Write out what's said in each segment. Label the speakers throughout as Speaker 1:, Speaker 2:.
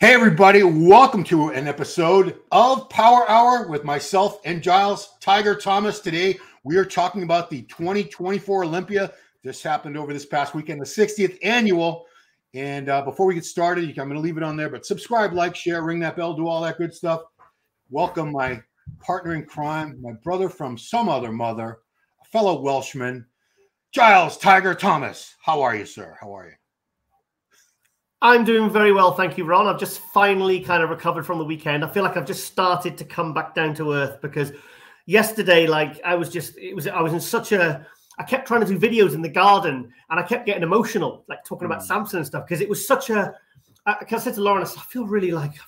Speaker 1: Hey everybody, welcome to an episode of Power Hour with myself and Giles Tiger Thomas. Today we are talking about the 2024 Olympia. This happened over this past weekend, the 60th annual. And before we get started, I'm going to leave it on there, but subscribe, like, share, ring that bell, do all that good stuff. Welcome my partner in crime, my brother from some other mother, a fellow Welshman, Giles Tiger Thomas. How are you, sir? How are you?
Speaker 2: I'm doing very well, thank you, Ron. I've just finally kind of recovered from the weekend. I feel like I've just started to come back down to earth because yesterday, like, I was in such a, I kept trying to do videos in the garden and I kept getting emotional, like talking about Samson and stuff, because it was such a, I said to Lauren, I feel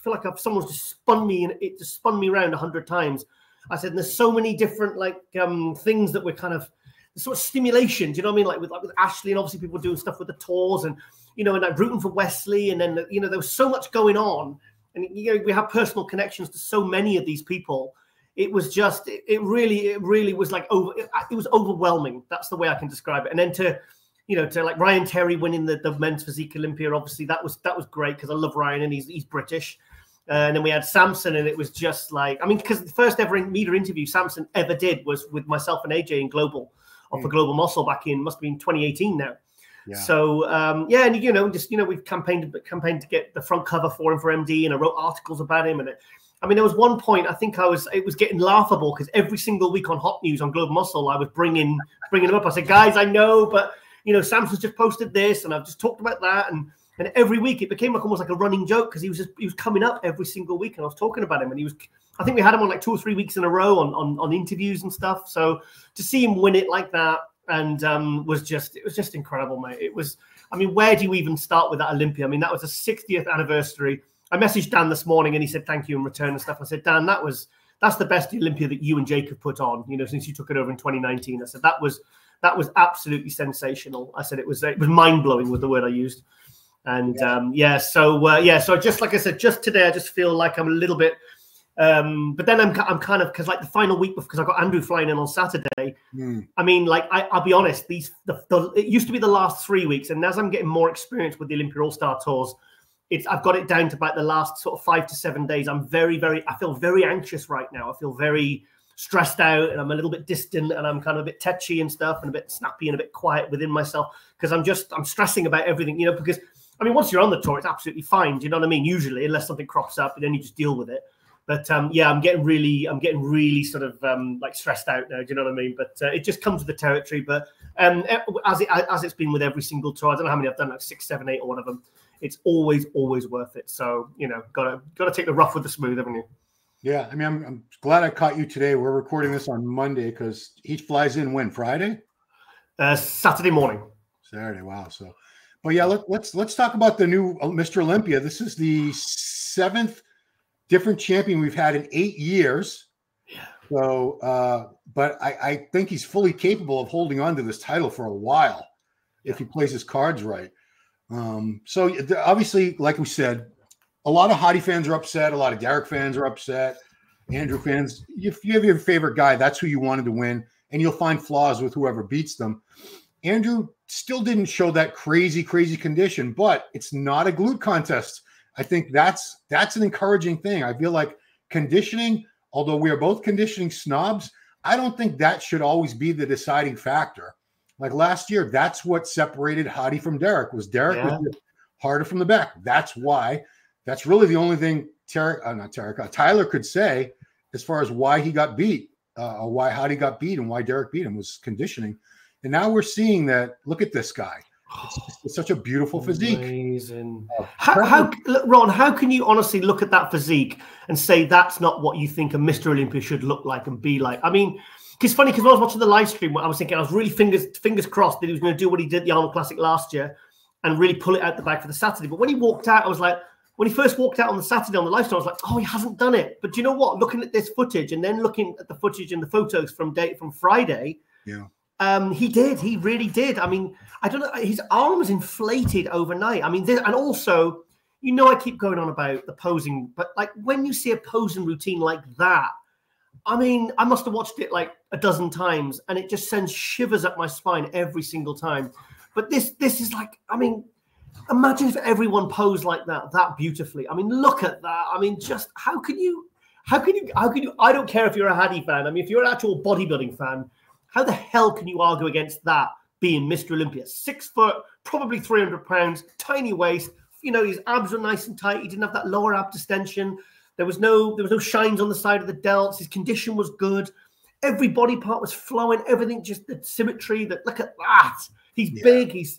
Speaker 2: like someone's just spun me and it just spun me around 100 times. I said, and there's so many different things that we're kind of, sort of stimulation, do you know what I mean? Like with Ashley, and obviously people doing stuff with the tours and, you know, and like rooting for Wesley. And then, you know, there was so much going on. And, you know, we have personal connections to so many of these people. It was just, it really was like, it was overwhelming. That's the way I can describe it. And then to like Ryan Terry winning the men's physique Olympia, obviously that was great because I love Ryan and he's British. And then we had Samson, and it was just like, I mean, because the first ever media interview Samson ever did was with myself and AJ in Global, or for Global Muscle back in, must have been 2018 now. Yeah. So, yeah, and, you know, we've campaigned to get the front cover for him for MD, and I wrote articles about him. And I mean, there was one point, I think it was getting laughable because every single week on Hot News on Global Muscle, I was bringing him up. I said, guys, I know, but, you know, Samson's just posted this, and I've just talked about that. And every week it became like almost like a running joke because he was coming up every single week, and I was talking about him, and I think we had him on like 2 or 3 weeks in a row on interviews and stuff. So to see him win it like that and it was just incredible, mate. It was, I mean, where do you even start with that Olympia? I mean, that was the 60th anniversary. I messaged Dan this morning and he said thank you in return and stuff. I said, Dan, that's the best Olympia that you and Jake have put on, you know, since you took it over in 2019. I said that was absolutely sensational. I said it was mind-blowing was the word I used. And so just like I said, just today, I just feel like I'm a little bit, but then I'm kind of, because like the final week, because I got Andrew flying in on Saturday. I mean, like I'll be honest, it used to be the last 3 weeks, and as I'm getting more experience with the Olympia All-Star Tours, I've got it down to about the last sort of 5 to 7 days. I feel very anxious right now. I feel very stressed out, and I'm a little bit distant, and I'm kind of a bit tetchy and stuff, and a bit snappy and a bit quiet within myself because I'm stressing about everything, you know, because I mean, once you're on the tour, it's absolutely fine. Do you know what I mean? Usually, unless something crops up, and then you just deal with it. But yeah, I'm getting really sort of like stressed out now. Do you know what I mean? But it just comes with the territory. But as it's been with every single tour, I don't know how many I've done, like 6, 7, 8, or one of them. It's always worth it. So, you know, gotta take the rough with the smooth, haven't you?
Speaker 1: Yeah, I mean, I'm glad I caught you today. We're recording this on Monday because he flies in when? Friday?
Speaker 2: Saturday morning.
Speaker 1: Saturday. Wow. So. But yeah, let's talk about the new Mr. Olympia. This is the 7th different champion we've had in 8 years.
Speaker 2: Yeah.
Speaker 1: So, but I think he's fully capable of holding on to this title for a while if he plays his cards right. So obviously, like we said, a lot of Hottie fans are upset. A lot of Derek fans are upset. Andrew fans, if you have your favorite guy, that's who you wanted to win, and you'll find flaws with whoever beats them. Andrew still didn't show that crazy condition, but it's not a glute contest. I think that's an encouraging thing. I feel like conditioning, although we are both conditioning snobs, I don't think that should always be the deciding factor. Like last year, that's what separated Hottie from Derek. Was was harder from the back. That's why. That's really the only thing Tyler could say as far as why he got beat, or why Hottie got beat and why Derek beat him was conditioning. And now we're seeing that. Look at this guy. It's such a beautiful physique.
Speaker 2: Amazing. Ron, how can you honestly look at that physique and say that's not what you think a Mr. Olympia should look like and be like? I mean, it's funny because when I was watching the live stream, I was thinking, I was really fingers crossed that he was going to do what he did at the Arnold Classic last year and really pull it out the bag for the Saturday. But when he walked out, I was like, when he first walked out on the Saturday on the live stream, I was like, oh, he hasn't done it. But do you know what? Looking at this footage and then looking at the footage and the photos from Friday,
Speaker 1: yeah.
Speaker 2: He did. He really did. I mean, I don't know. His arm was inflated overnight. I mean, and also, you know, I keep going on about the posing, but like when you see a posing routine like that, I mean, I must have watched it like a dozen times, and it just sends shivers up my spine every single time. But this is like, I mean, Imagine if everyone posed like that beautifully. I mean, look at that. I mean, just how can you, I don't care if you're a Hadi fan. I mean, if you're an actual bodybuilding fan, how the hell can you argue against that being Mr. Olympia? 6 foot, probably 300 pounds, tiny waist. You know, his abs were nice and tight. He didn't have that lower ab distension. There was no shines on the side of the delts. His condition was good. Every body part was flowing. Everything, just the symmetry. That, look at that. He's big. He's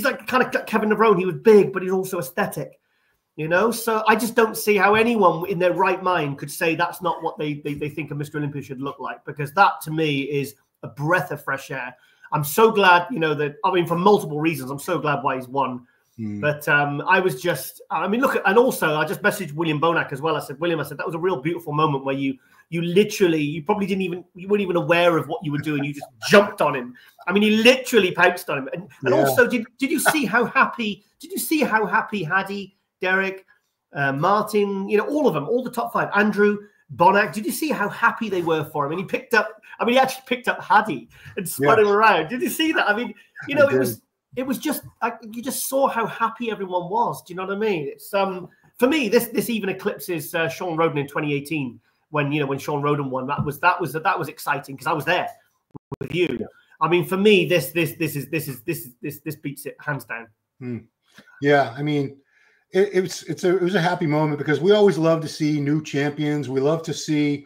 Speaker 2: like kind of Kevin Navarone. He was big, but he's also aesthetic. You know, so I just don't see how anyone in their right mind could say that's not what they think a Mr. Olympia should look like, because that to me is a breath of fresh air. I'm so glad, you know, that, I mean, for multiple reasons, I'm so glad why he's won. But I was just, I mean, look, and also I just messaged William Bonac as well. I said, William, that was a real beautiful moment where you literally, you weren't even aware of what you were doing. You just jumped on him. I mean, he literally pounced on him. And also, did you see how happy, Hadi, Derek, Martin, you know, all of them, all the top 5, Andrew, Bonac, did you see how happy they were for him? And he actually picked up Hadi and spun him around. Did you see that? I mean, you know, it was just, you just saw how happy everyone was. Do you know what I mean? It's for me, this even eclipses Sean Roden in 2018 when Sean Roden won. That was exciting because I was there with you. I mean, for me, this beats it hands down.
Speaker 1: Yeah, I mean, it was a happy moment because we always love to see new champions. We love to see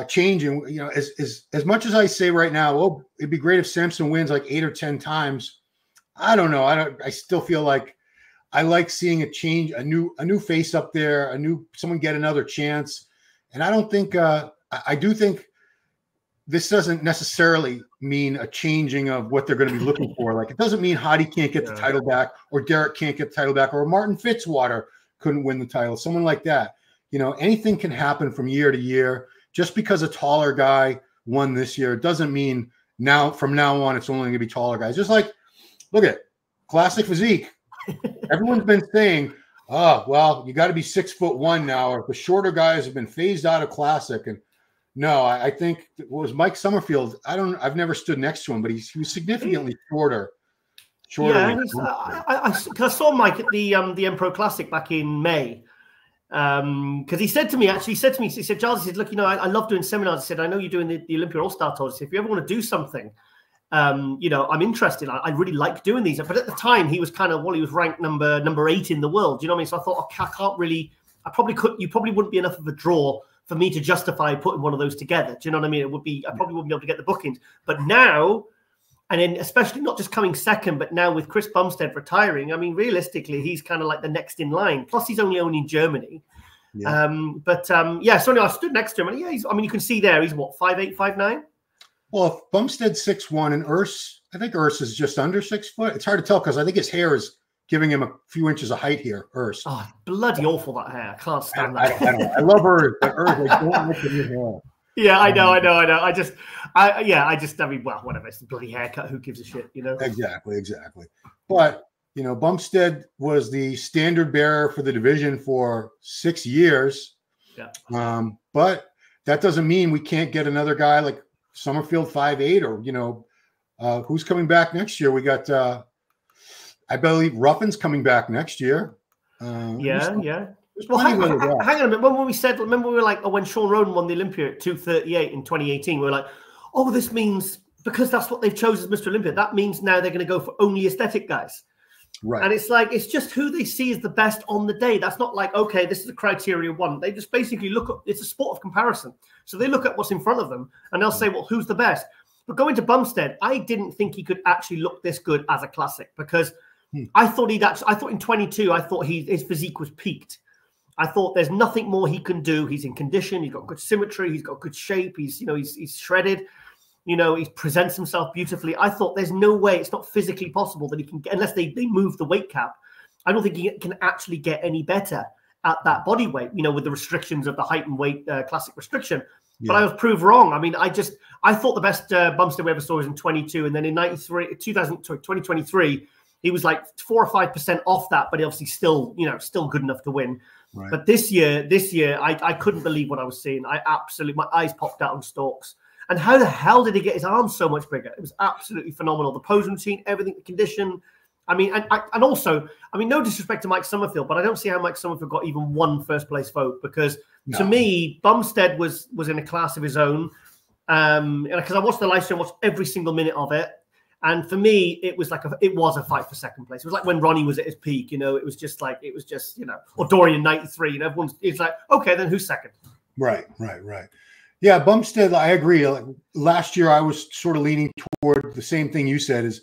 Speaker 1: change. And, you know, as much as I say right now, well, it'd be great if Samson wins like 8 or 10 times. I don't know. I still feel like I like seeing a change, a new face up there, someone get another chance. And I don't think I do think this doesn't necessarily mean a changing of what they're going to be looking for. Like, it doesn't mean Hadi can't get the title back, or Derek can't get the title back, or Martin Fitzwater couldn't win the title. Someone like that. You know, anything can happen from year to year. Just because a taller guy won this year doesn't mean from now on it's only going to be taller guys. Just like, look at classic physique. Everyone's been saying, oh, well, you got to be 6'1" now, or the shorter guys have been phased out of classic. And no, I think it was Mike Summerfield. I've never stood next to him, but he was significantly shorter.
Speaker 2: Yeah, I saw Mike at the Empro Classic back in May. Because he said to me, he said, Giles, he said, look, you know, I love doing seminars. He said, I know you're doing the Olympia All-Star Tours. If you ever want to do something, you know, I'm interested. I really like doing these. But at the time, he was kind of, he was ranked number 8 in the world. Do you know what I mean? So I thought, I can't really, you probably wouldn't be enough of a draw for me to justify putting one of those together. Do you know what I mean? I probably wouldn't be able to get the bookings. But now, and then especially not just coming second, but now with Chris Bumstead retiring, I mean, realistically, he's kind of like the next in line. Plus, he's only in Germany. Yeah. So anyway, I stood next to him, and you can see there, he's what, 5'8", 5'9"?
Speaker 1: Well, if Bumstead's 6'1", and I think Urs is just under 6 foot. It's hard to tell because I think his hair is giving him a few inches of height here, Urs.
Speaker 2: Oh, bloody awful, that hair. I can't stand that.
Speaker 1: I love Urs, but Urs, I don't look at his hair.
Speaker 2: Yeah, I know. I mean, well, whatever. It's the bloody haircut. Who gives a shit, you know?
Speaker 1: Exactly. But, you know, Bumstead was the standard bearer for the division for 6 years. Yeah. But that doesn't mean we can't get another guy like Summerfield 5'8", or, you know, who's coming back next year? We got, I believe Ruffin's coming back next year.
Speaker 2: Yeah. Well, hang on a minute. Remember we were like, when Sean Roden won the Olympia at 238 in 2018, we were like, oh, this means, because that's what they've chosen as Mr. Olympia, that means now they're going to go for only aesthetic guys. Right. And it's like, it's just who they see as the best on the day. That's not like, okay, this is the criteria one. They just basically look at, it's a sport of comparison. So they look at what's in front of them and they'll say, well, who's the best? But going to Bumstead, I didn't think he could actually look this good as a classic, because I thought in 22, I thought his physique was peaked. I thought there's nothing more he can do. He's in condition. He's got good symmetry. He's got good shape. He's shredded. You know, he presents himself beautifully. I thought there's no way, it's not physically possible that he can get, unless they move the weight cap. I don't think he can actually get any better at that body weight, you know, with the restrictions of the height and weight classic restriction. Yeah. But I was proved wrong. I mean, I thought the best Bumstead we ever saw was in 22. And then in 2023, he was like 4 or 5% off that, but he obviously still good enough to win. Right. But this year, I couldn't believe what I was seeing. My eyes popped out on stalks. And how the hell did he get his arms so much bigger? It was absolutely phenomenal. The pose routine, everything, the condition. I mean, and also, I mean, no disrespect to Mike Summerfield, but I don't see how Mike Summerfield got even one first place vote, because to me, Bumstead was in a class of his own. Because I watched the live stream, watched every single minute of it. And for me, it was it was a fight for second place. It was like when Ronnie was at his peak, you know, it was just, you know, or Dorian 93, and it's like, okay, then who's second?
Speaker 1: Right. Yeah, Bumstead, I agree. Like, last year, I was sort of leaning toward the same thing you said, is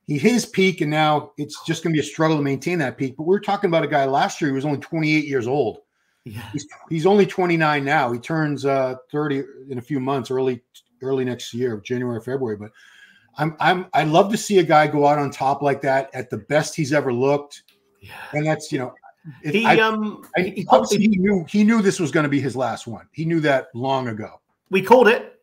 Speaker 1: he hit his peak, and now it's just going to be a struggle to maintain that peak. But we're talking about a guy last year who was only 28 years old. Yeah. He's only 29 now. He turns 30 in a few months, early next year, January, February. But I love to see a guy go out on top like that at the best he's ever looked. Yeah. And that's, you know, he knew this was going to be his last one. He knew that long ago.
Speaker 2: We called it.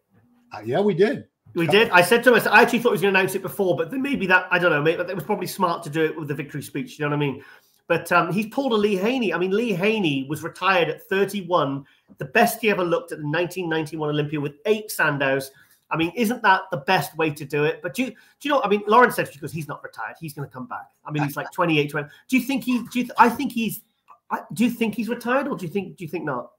Speaker 1: Yeah, we did.
Speaker 2: We did. I said to him, I actually thought he was going to announce it before, but then maybe that, I don't know, maybe it was probably smart to do it with the victory speech. You know what I mean? But he's pulled a Lee Haney. I mean, Lee Haney was retired at 31, the best he ever looked at the 1991 Olympia with 8 Sandows. I mean, isn't that the best way to do it? But do you know, I mean, Lauren said, because he's not retired, he's going to come back. I mean, he's like 28, 20. Do you think he's retired, or do you think not?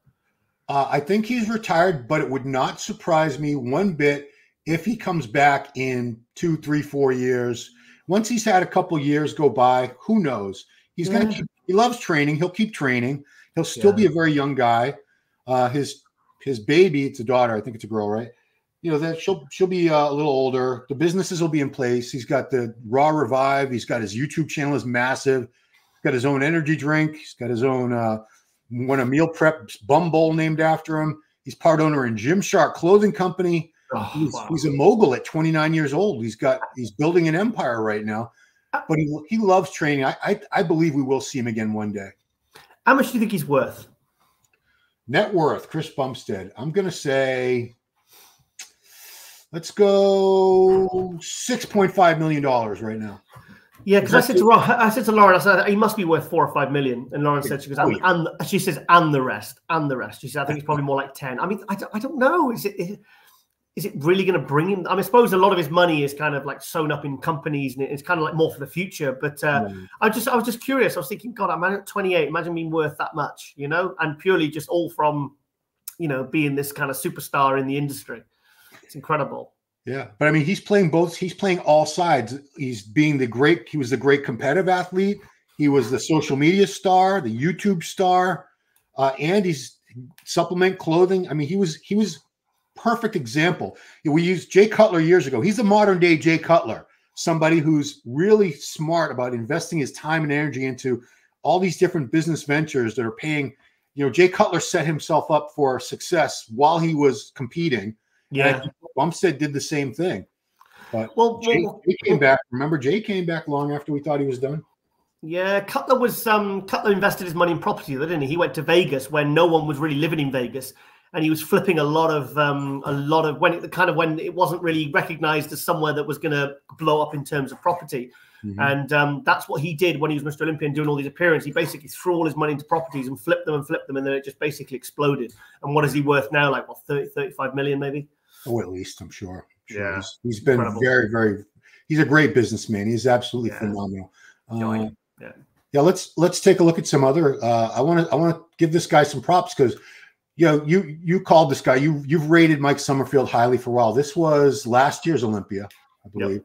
Speaker 1: I think he's retired, but it would not surprise me one bit if he comes back in 2, 3, 4 years. Once he's had a couple years go by, who knows? He's going to he loves training. He'll keep training. He'll still be a very young guy. His baby, it's a daughter. I think it's a girl, right? You know, that she'll be a little older. The businesses will be in place. He's got the Raw Revive. He's got his YouTube channel is massive. He's got his own energy drink. He's got his own one a meal prep bum bowl named after him. He's part owner in Gymshark Clothing Company. He's a mogul at 29 years old. He's building an empire right now. But he loves training. I believe we will see him again one day.
Speaker 2: How much do you think he's worth?
Speaker 1: Net worth, Chris Bumstead. I'm going to say, let's go $6.5 million right now.
Speaker 2: Yeah, because I said to Lauren, I said he must be worth 4 or 5 million, and Lauren said, she goes, and she says, and the rest. She said, I think it's probably more like 10. I mean, I don't know. Is it really going to bring him? I mean, I suppose a lot of his money is kind of like sewn up in companies, and it's kind of like more for the future. But I was just curious. I was thinking, God, I'm at 28. Imagine being worth that much, you know, and purely just all from, you know, being this kind of superstar in the industry. It's incredible.
Speaker 1: Yeah, but I mean, he's playing both. He's playing all sides. He was the great competitive athlete. He was the social media star, the YouTube star, and he's supplement clothing. I mean, he was perfect example. We used Jay Cutler years ago. He's the modern day Jay Cutler, somebody who's really smart about investing his time and energy into all these different business ventures that are paying. You know, Jay Cutler set himself up for success while he was competing. Yeah, Bumstead did the same thing. But Jay came back. Remember, Jay came back long after we thought he was done.
Speaker 2: Yeah, Cutler invested his money in property, didn't he? He went to Vegas when no one was really living in Vegas, and he was flipping a lot of when it wasn't really recognized as somewhere that was going to blow up in terms of property. Mm-hmm. And that's what he did when he was Mr. Olympia and doing all these appearances. He basically threw all his money into properties and flipped them, and then it just basically exploded. And what is he worth now? Like, what, 30, 35 million maybe? Oh,
Speaker 1: at least, I'm sure. Yeah. He's been very, very, he's a great businessman. He's absolutely phenomenal. Yeah. Let's take a look at some other, I want to give this guy some props because, you know, you called this guy, you've rated Mike Summerfield highly for a while. This was last year's Olympia, I believe.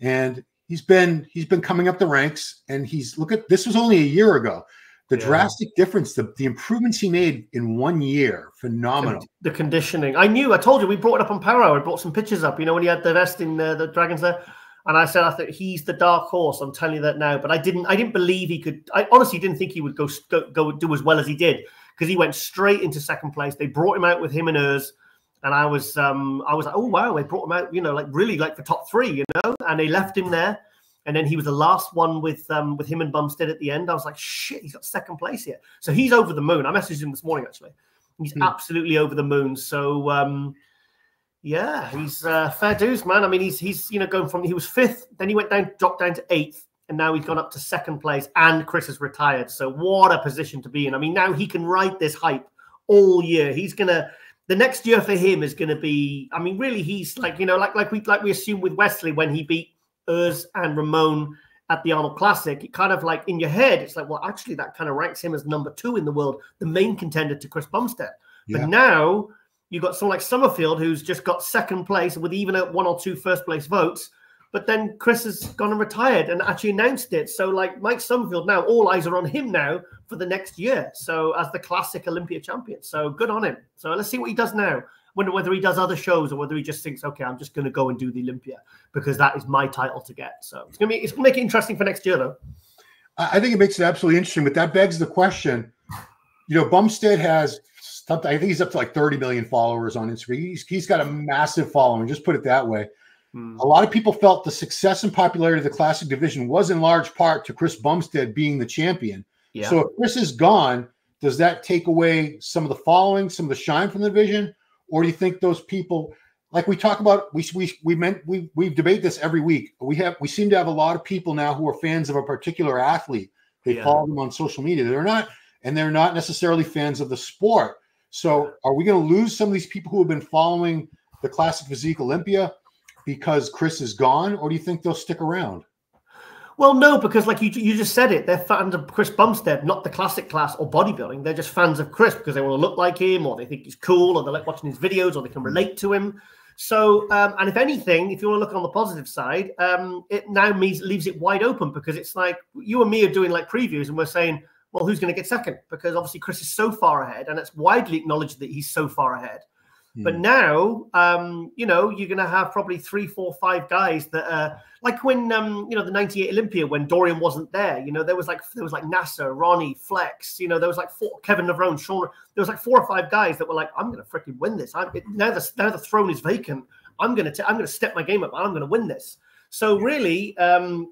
Speaker 1: Yep. And he's been coming up the ranks, and this was only a year ago. The drastic difference, the improvements he made in 1 year, phenomenal.
Speaker 2: The conditioning. I told you, we brought it up on Power Hour. I brought some pictures up, you know, when he had the vest in the Dragons there. And I said, I think he's the dark horse. I'm telling you that now. But I didn't believe he could. I honestly didn't think he would go do as well as he did, because he went straight into second place. They brought him out with him and Urs. And I was like, oh, wow, they brought him out, you know, like really like the top 3, you know, and they left him there. And then he was the last one with him and Bumstead at the end. I was like, shit, he's got second place here. So he's over the moon. I messaged him this morning, actually. He's absolutely over the moon. So, yeah, he's fair dues, man. I mean, he's you know, going from, he was 5th, then he dropped down to 8th, and now he's gone up to second place, and Chris has retired. So what a position to be in. I mean, now he can ride this hype all year. The next year for him is going to be, I mean, really, he's like, you know, like we assumed with Wesley when he beat Urs and Ramon at the Arnold Classic, it kind of like in your head, it's like, well, actually, that kind of ranks him as #2 in the world, the main contender to Chris Bumstead. Yeah. But now you've got someone like Summerfield, who's just got 2nd place with even 1 or 2 first place votes. But then Chris has gone and retired and actually announced it. So like Mike Summerfield now, all eyes are on him now for the next year. So as the classic Olympia champion. So good on him. So let's see what he does now. Wonder whether he does other shows or whether he just thinks, okay, I'm just going to go and do the Olympia because that is my title to get. So it's going to make it interesting for next year, though.
Speaker 1: I think it makes it absolutely interesting, but that begs the question. You know, Bumstead has, I think he's up to like 30 million followers on Instagram. He's got a massive following. Just put it that way. A lot of people felt the success and popularity of the classic division was in large part to Chris Bumstead being the champion. Yeah. So if Chris is gone, does that take away some of the following, some of the shine from the division? Or do you think those people, like we talk about, we debate this every week. We seem to have a lot of people now who are fans of a particular athlete. They follow them on social media. They're not necessarily fans of the sport. So are we going to lose some of these people who have been following the classic physique Olympia because Chris is gone, or do you think they'll stick around?
Speaker 2: Well, no, because like you just said it, they're fans of Chris Bumstead, not the classic class or bodybuilding. They're just fans of Chris because they want to look like him, or they think he's cool, or they like watching his videos, or they can relate to him. So, and if anything, if you want to look on the positive side, it now leaves it wide open, because it's like you and me are doing like previews and we're saying, well, who's going to get second? Because obviously Chris is so far ahead, and it's widely acknowledged that he's so far ahead. But now, you know, you're going to have probably 3, 4, 5 guys that like when, you know, the 98 Olympia, when Dorian wasn't there, you know, there was like Nasser, Ronnie, Flex, you know, there was like 4, Kevin Navrone, Sean, there was like 4 or 5 guys that were like, I'm going to freaking win this. Now the throne is vacant. I'm going to step my game up. I'm going to win this. So really,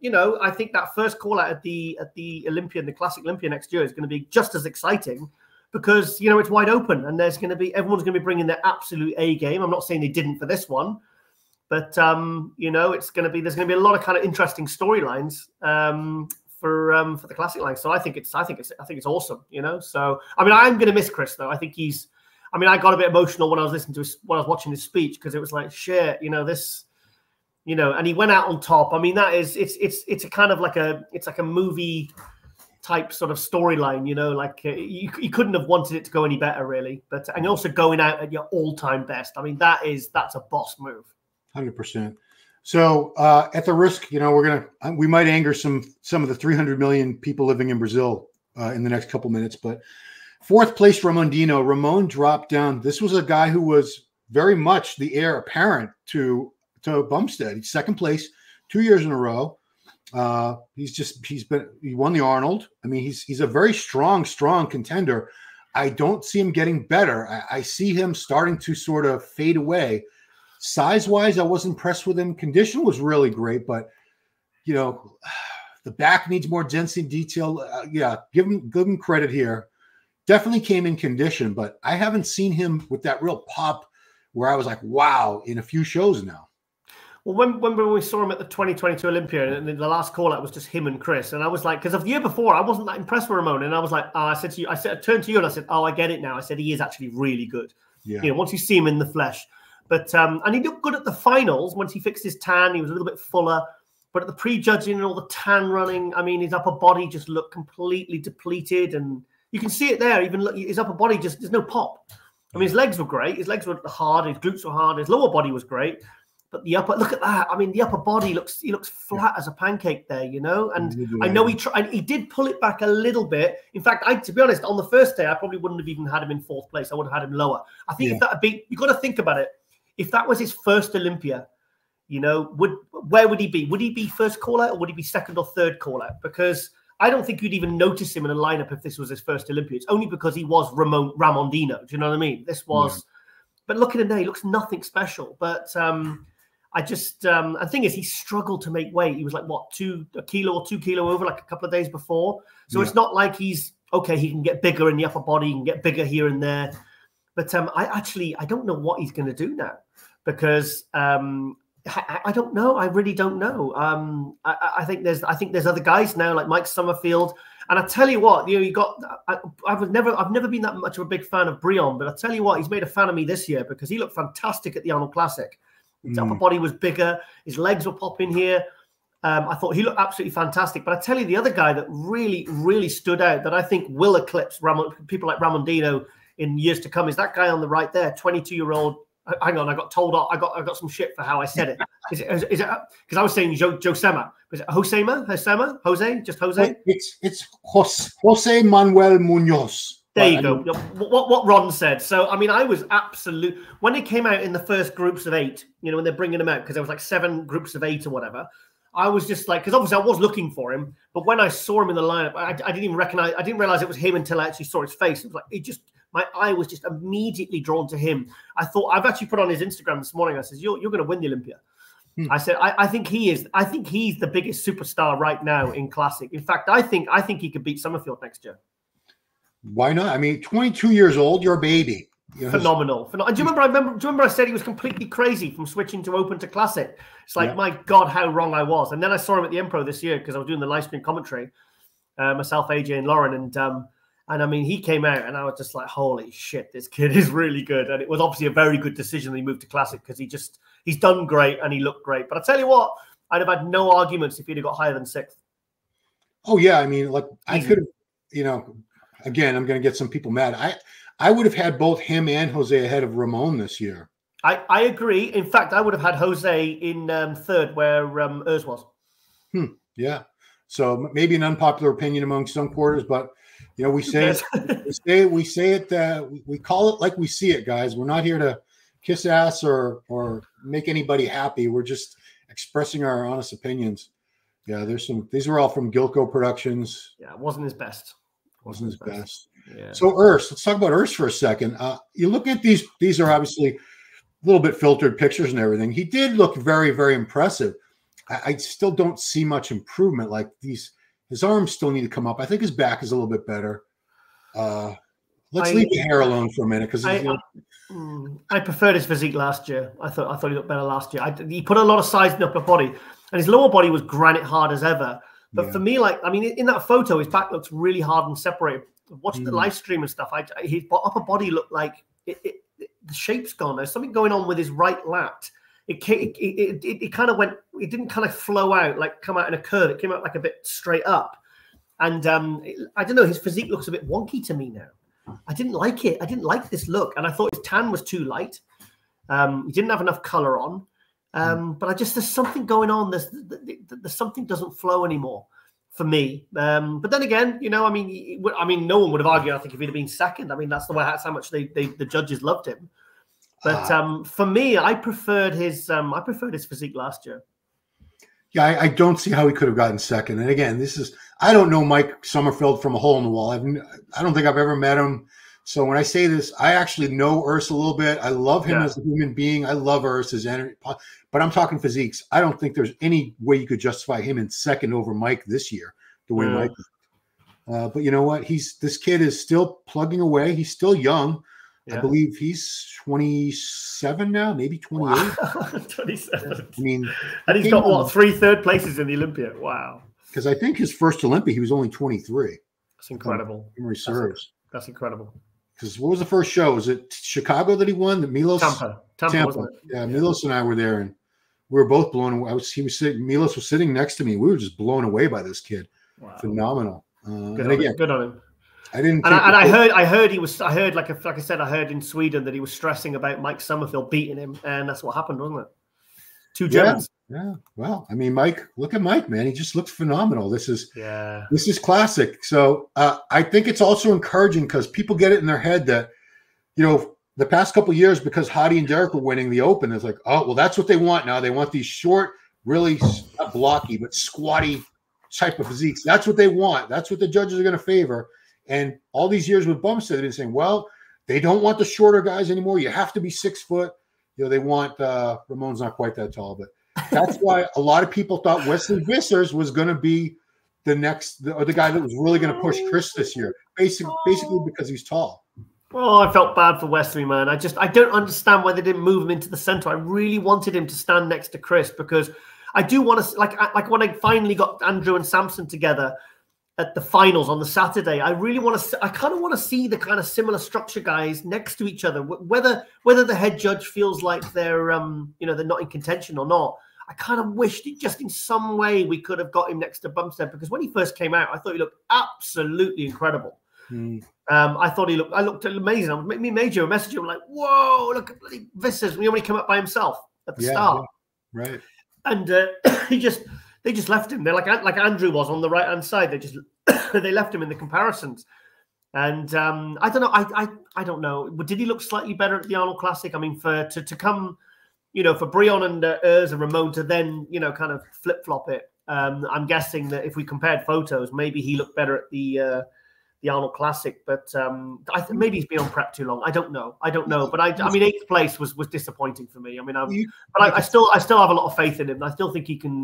Speaker 2: you know, I think that first call out at the Olympia, the Classic Olympia next year is going to be just as exciting, because, you know, it's wide open, and there's going to be, everyone's going to be bringing their absolute A game. I'm not saying they didn't for this one, but, you know, there's going to be a lot of kind of interesting storylines for the classic line. So I think it's awesome, you know? So, I mean, I'm going to miss Chris though. I think I got a bit emotional when I was listening to when I was watching his speech, because it was like, shit, you know, this, you know, and he went out on top. I mean, it's a kind of like it's like a movie type sort of storyline, you know, like you couldn't have wanted it to go any better, really. But and also going out at your all-time best, I mean, that's a boss move.
Speaker 1: 100%. So at the risk, you know, we might anger some of the 300 million people living in Brazil in the next couple minutes. But 4th place, Ramon dropped down. This was a guy who was very much the heir apparent to Bumstead. He's 2nd place 2 years in a row. He won the Arnold. I mean, he's a very strong contender. I don't see him getting better. I see him starting to sort of fade away. Size-wise, I was impressed with him. Condition was really great, but, you know, the back needs more density detail. Yeah, give him credit here. Definitely came in condition, but I haven't seen him with that real pop where I was like, wow, in a few shows now.
Speaker 2: Well, when we saw him at the 2022 Olympia, and the last call out was just him and Chris, and I was like, because of the year before, I wasn't that impressed with Ramon, and I was like, I turned to you and I said, oh, I get it now. I said, he is actually really good. Yeah. You know, once you see him in the flesh. But and he looked good at the finals. Once he fixed his tan, he was a little bit fuller. But at the prejudging and all the tan running, I mean, his upper body just looked completely depleted, and you can see it there. Even his upper body there's no pop. I mean, his legs were great. His legs were hard. His glutes were hard. His lower body was great. But the upper, look at that. I mean, the upper body he looks flat as a pancake there, you know. And I know he did pull it back a little bit. In fact, to be honest, on the first day, I probably wouldn't have even had him in 4th place. I would have had him lower. I think if that had been, you got to think about it. If that was his first Olympia, you know, where would he be? Would he be first call out, or would he be 2nd or 3rd call out? Because I don't think you'd even notice him in a lineup if this was his first Olympia. It's only because he was Ramondino. Do you know what I mean? This was, but look at him there. He looks nothing special. But I just, the thing is, he struggled to make weight. He was like, what, 2 kilo or 2 kilo over like a couple of days before. So it's not like he's, okay, he can get bigger in the upper body, he can get bigger here and there. But I don't know what he's going to do now, because I don't know. I really don't know. I think there's other guys now like Mike Summerfield. And I tell you what, you know, I've never been that much of a big fan of Brion, but I tell you what, he's made a fan of me this year, because he looked fantastic at the Arnold Classic. His upper body was bigger. His legs were popping here. I thought he looked absolutely fantastic. But I tell you, the other guy that really, really stood out that I think will eclipse people like Ramondino in years to come is that guy on the right there, 22-year-old. Hang on, I got told off. I got some shit for how I said it. Is it because I was saying Josema? Was it Josema? Jose? Just Jose?
Speaker 1: It's Jose Manuel Munoz.
Speaker 2: There you go. What Ron said. So, I mean, I was absolute when they came out in the first groups of 8, you know, when they're bringing them out, because there was like 7 groups of 8 or whatever. I was just like, because obviously I was looking for him, but when I saw him in the lineup, I didn't even recognize, I didn't realize it was him until I actually saw his face. It was like, my eye was just immediately drawn to him. I thought, I've actually put on his Instagram this morning. I said, you're going to win the Olympia. I said, I think he is. I think he's the biggest superstar right now in Classic. In fact, I think he could beat Summerfield next year.
Speaker 1: Why not? I mean, 22 years old, you're a baby. You know,
Speaker 2: phenomenal. Do you remember I said he was completely crazy from switching to Open to Classic? It's like, my God, how wrong I was. And then I saw him at the Impro this year because I was doing the live stream commentary, myself, AJ, and Lauren. And I mean, he came out and I was just like, holy shit, this kid is really good. And it was obviously a very good decision that he moved to Classic because he's done great and he looked great. But I tell you what, I'd have had no arguments if he'd have got higher than 6th.
Speaker 1: Oh, yeah. I mean, like, I could have, you know, again, I'm going to get some people mad. I would have had both him and Jose ahead of Ramon this year.
Speaker 2: I agree. In fact, I would have had Jose in 3rd where Urs was.
Speaker 1: Yeah. So maybe an unpopular opinion among some quarters, but you know, we say it. We call it like we see it, guys. We're not here to kiss ass or make anybody happy. We're just expressing our honest opinions. Yeah, these are all from Gilco Productions.
Speaker 2: Yeah, it wasn't his best.
Speaker 1: Wasn't his best.
Speaker 2: Yeah.
Speaker 1: So Urs, let's talk about Urs for a second. You look at these are obviously a little bit filtered pictures and everything. He did look very, very impressive. I still don't see much improvement. Like his arms still need to come up. I think his back is a little bit better. Let's leave the hair alone for a minute because
Speaker 2: I preferred his physique last year. I thought he looked better last year. He put a lot of size in the upper body, and his lower body was granite hard as ever. But for me, like, I mean, in that photo, his back looks really hard and separated. Watch the live stream and stuff. His upper body looked like the shape's gone. There's something going on with his right lat. It kind of went. It didn't kind of flow out, like come out in a curve. It came out like a bit straight up. And I don't know. His physique looks a bit wonky to me now. I didn't like it. I didn't like this look, and I thought his tan was too light. He didn't have enough color on. But there's something going on. There's something doesn't flow anymore for me. But then again, you know, I mean, no one would have argued. I think if he'd have been 2nd, I mean, that's how much the judges loved him. But for me, I preferred his physique last year.
Speaker 1: Yeah, I don't see how he could have gotten 2nd. And again, I don't know Mike Summerfield from a hole in the wall. I don't think I've ever met him. So when I say this, I actually know Urs a little bit. I love him as a human being. I love Urs' energy. But I'm talking physiques. I don't think there's any way you could justify him in 2nd over Mike this year, the way Mike is. But you know what? This kid is still plugging away. He's still young. Yeah. I believe he's 27 now, maybe 28.
Speaker 2: Wow. 27.
Speaker 1: I mean,
Speaker 2: and he's got 3 third places in the Olympia. Wow.
Speaker 1: Because I think his first Olympia, he was only 23.
Speaker 2: That's incredible.
Speaker 1: Memory serves.
Speaker 2: That's incredible.
Speaker 1: Because what was the first show? Was it Chicago that he won? Milos?
Speaker 2: Tampa, wasn't it?
Speaker 1: Yeah, Milos and I were there, and we were both blown away. Milos was sitting next to me. We were just blown away by this kid. Wow. Phenomenal.
Speaker 2: Good on him. I heard like I said, I heard in Sweden that he was stressing about Mike Summerfield beating him, and that's what happened, wasn't it? 2 Germans.
Speaker 1: Yeah. Well, I mean, Mike, look at Mike, man. He just looks phenomenal. This is classic. So I think it's also encouraging because people get it in their head that, you know, the past couple of years, because Hadi and Derek were winning the Open, it's like, oh, well, that's what they want now. They want these short, really not blocky, but squatty type of physiques. That's what they want. That's what the judges are going to favor. And all these years with Bumstead, they've been saying, well, they don't want the shorter guys anymore. You have to be 6 foot. You know, they want Ramon's not quite that tall, but that's why a lot of people thought Wesley Vissers was going to be the guy that was really going to push Chris this year, basically because he's tall.
Speaker 2: Oh, I felt bad for Wesley, man. I don't understand why they didn't move him into the center. I really wanted him to stand next to Chris because I do want to, like when I finally got Andrew and Samson together at the finals on the Saturday, I kind of want to see the kind of similar structure guys next to each other, whether the head judge feels like they're, they're not in contention or not. I kind of wished it just in some way we could have got him next to Bumstead, because when he first came out, I thought he looked absolutely incredible. I thought I looked amazing. I made you a message. I'm like, whoa, look at bloody Viscers when he came up by himself at the start.
Speaker 1: Yeah, right.
Speaker 2: And they just left him. They're like Andrew was on the right hand side. They left him in the comparisons. And I don't know. I don't know. Did he look slightly better at the Arnold Classic? I mean, to come, for Brion and Urs and Ramon to then, kind of flip flop it. I'm guessing that if we compared photos, maybe he looked better at the Arnold Classic, but maybe he's been on prep too long. I don't know. But I mean, 8th place was disappointing for me. I mean, I still have a lot of faith in him. I still think he can.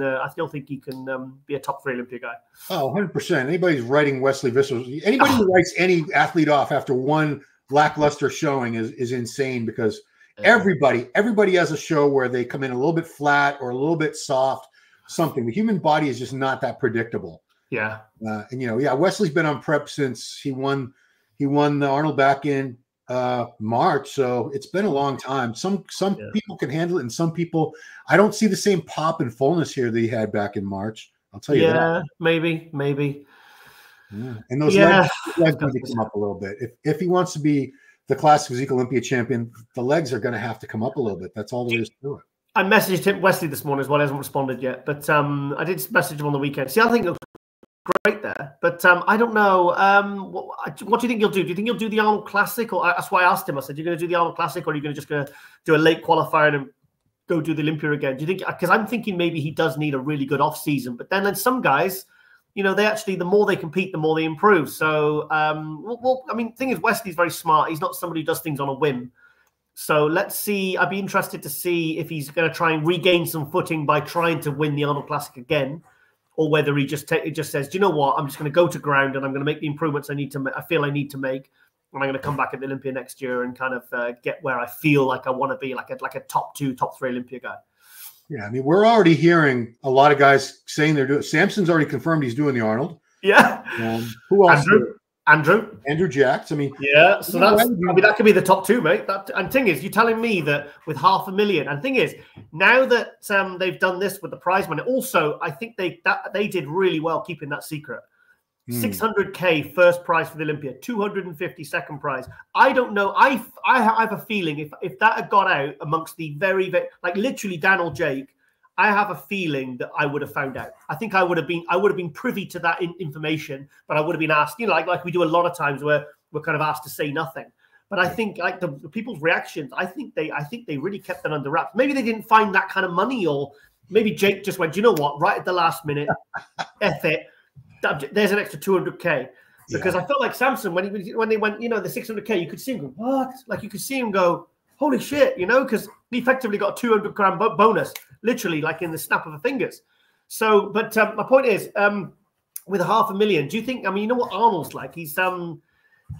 Speaker 2: Be a top 3 Olympia guy.
Speaker 1: Oh, 100%. Anybody's writing Wesley Vissers, anybody who writes any athlete off after one lackluster showing is insane, because everybody has a show where they come in a little bit flat or a little bit soft. Something. The human body is just not that predictable.
Speaker 2: Yeah.
Speaker 1: Wesley's been on prep since he won the Arnold back in March. So it's been a long time. Some people can handle it, and some people, I don't see the same pop and fullness here that he had back in March. I'll tell you that.
Speaker 2: Yeah, maybe.
Speaker 1: Yeah. And those legs need to come up a little bit. If he wants to be the Classic Physique Olympia champion, the legs are going to have to come up a little bit. That's all there is to it.
Speaker 2: I messaged him, Wesley, this morning as well. He hasn't responded yet, but I did message him on the weekend. See, I think it looks great there, but I don't know. What do you think you'll do? Do you think you'll do the Arnold Classic? Or that's why I asked him. I said, "You're going to do the Arnold Classic, or are you going to do a late qualifier and go do the Olympia again?" Do you think? Because I'm thinking maybe he does need a really good off season. But then some guys, they actually, the more they compete, the more they improve. So, I mean, the thing is, Wesley's very smart. He's not somebody who does things on a whim. So let's see. I'd be interested to see if he's going to try and regain some footing by trying to win the Arnold Classic again, or whether he just says, "Do you know what? I'm just going to go to ground and I'm going to make the improvements I feel I need to make, and I'm going to come back at the Olympia next year and kind of get where I feel like I want to be, like a top 2, top 3 Olympia guy."
Speaker 1: Yeah, I mean, we're already hearing a lot of guys saying they're doing. Samson's already confirmed he's doing the Arnold.
Speaker 2: Yeah.
Speaker 1: Who else?
Speaker 2: Andrew
Speaker 1: Jacks. I mean,
Speaker 2: yeah. So that could be the top 2, mate. And thing is, you're telling me that with $500,000. And thing is, now that they've done this with the prize money, also I think they did really well keeping that secret. 600K first prize for the Olympia, 250 second prize. I don't know. I have a feeling if that had got out amongst the very, very, like literally Dan or Jake, I have a feeling that I would have found out. I think I would have been privy to that information, but I would have been asked, like we do a lot of times where we're kind of asked to say nothing. But I think like the people's reactions, I think they really kept that under wraps. Maybe they didn't find that kind of money, or maybe Jake just went, "Do you know what? Right at the last minute, F it. There's an extra 200K." Because I felt like Samson when they went, the 600K, you could see him go, "What?" Like you could see him go, "Holy shit!" Because he effectively got a 200 grand bonus, literally like in the snap of the fingers. So, but my point is, with $500,000, do you think? I mean, you know what Arnold's like? He's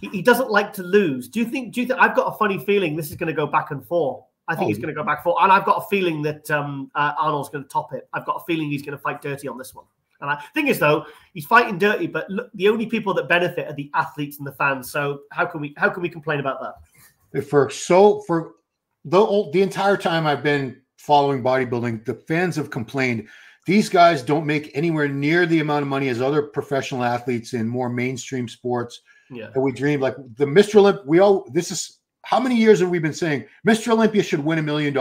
Speaker 2: he doesn't like to lose. Do you think? I've got a funny feeling this is going to go back and forth. I think he's going to go back and forth, and I've got a feeling that Arnold's going to top it. I've got a feeling he's going to fight dirty on this one. And the thing is, though, he's fighting dirty, but look, the only people that benefit are the athletes and the fans. So how can we complain about that?
Speaker 1: For the entire time I've been following bodybuilding, the fans have complained these guys don't make anywhere near the amount of money as other professional athletes in more mainstream sports.
Speaker 2: Yeah,
Speaker 1: that we dream. Like the Mr. Olympia, this is how many years have we been saying Mr. Olympia should win $1 million?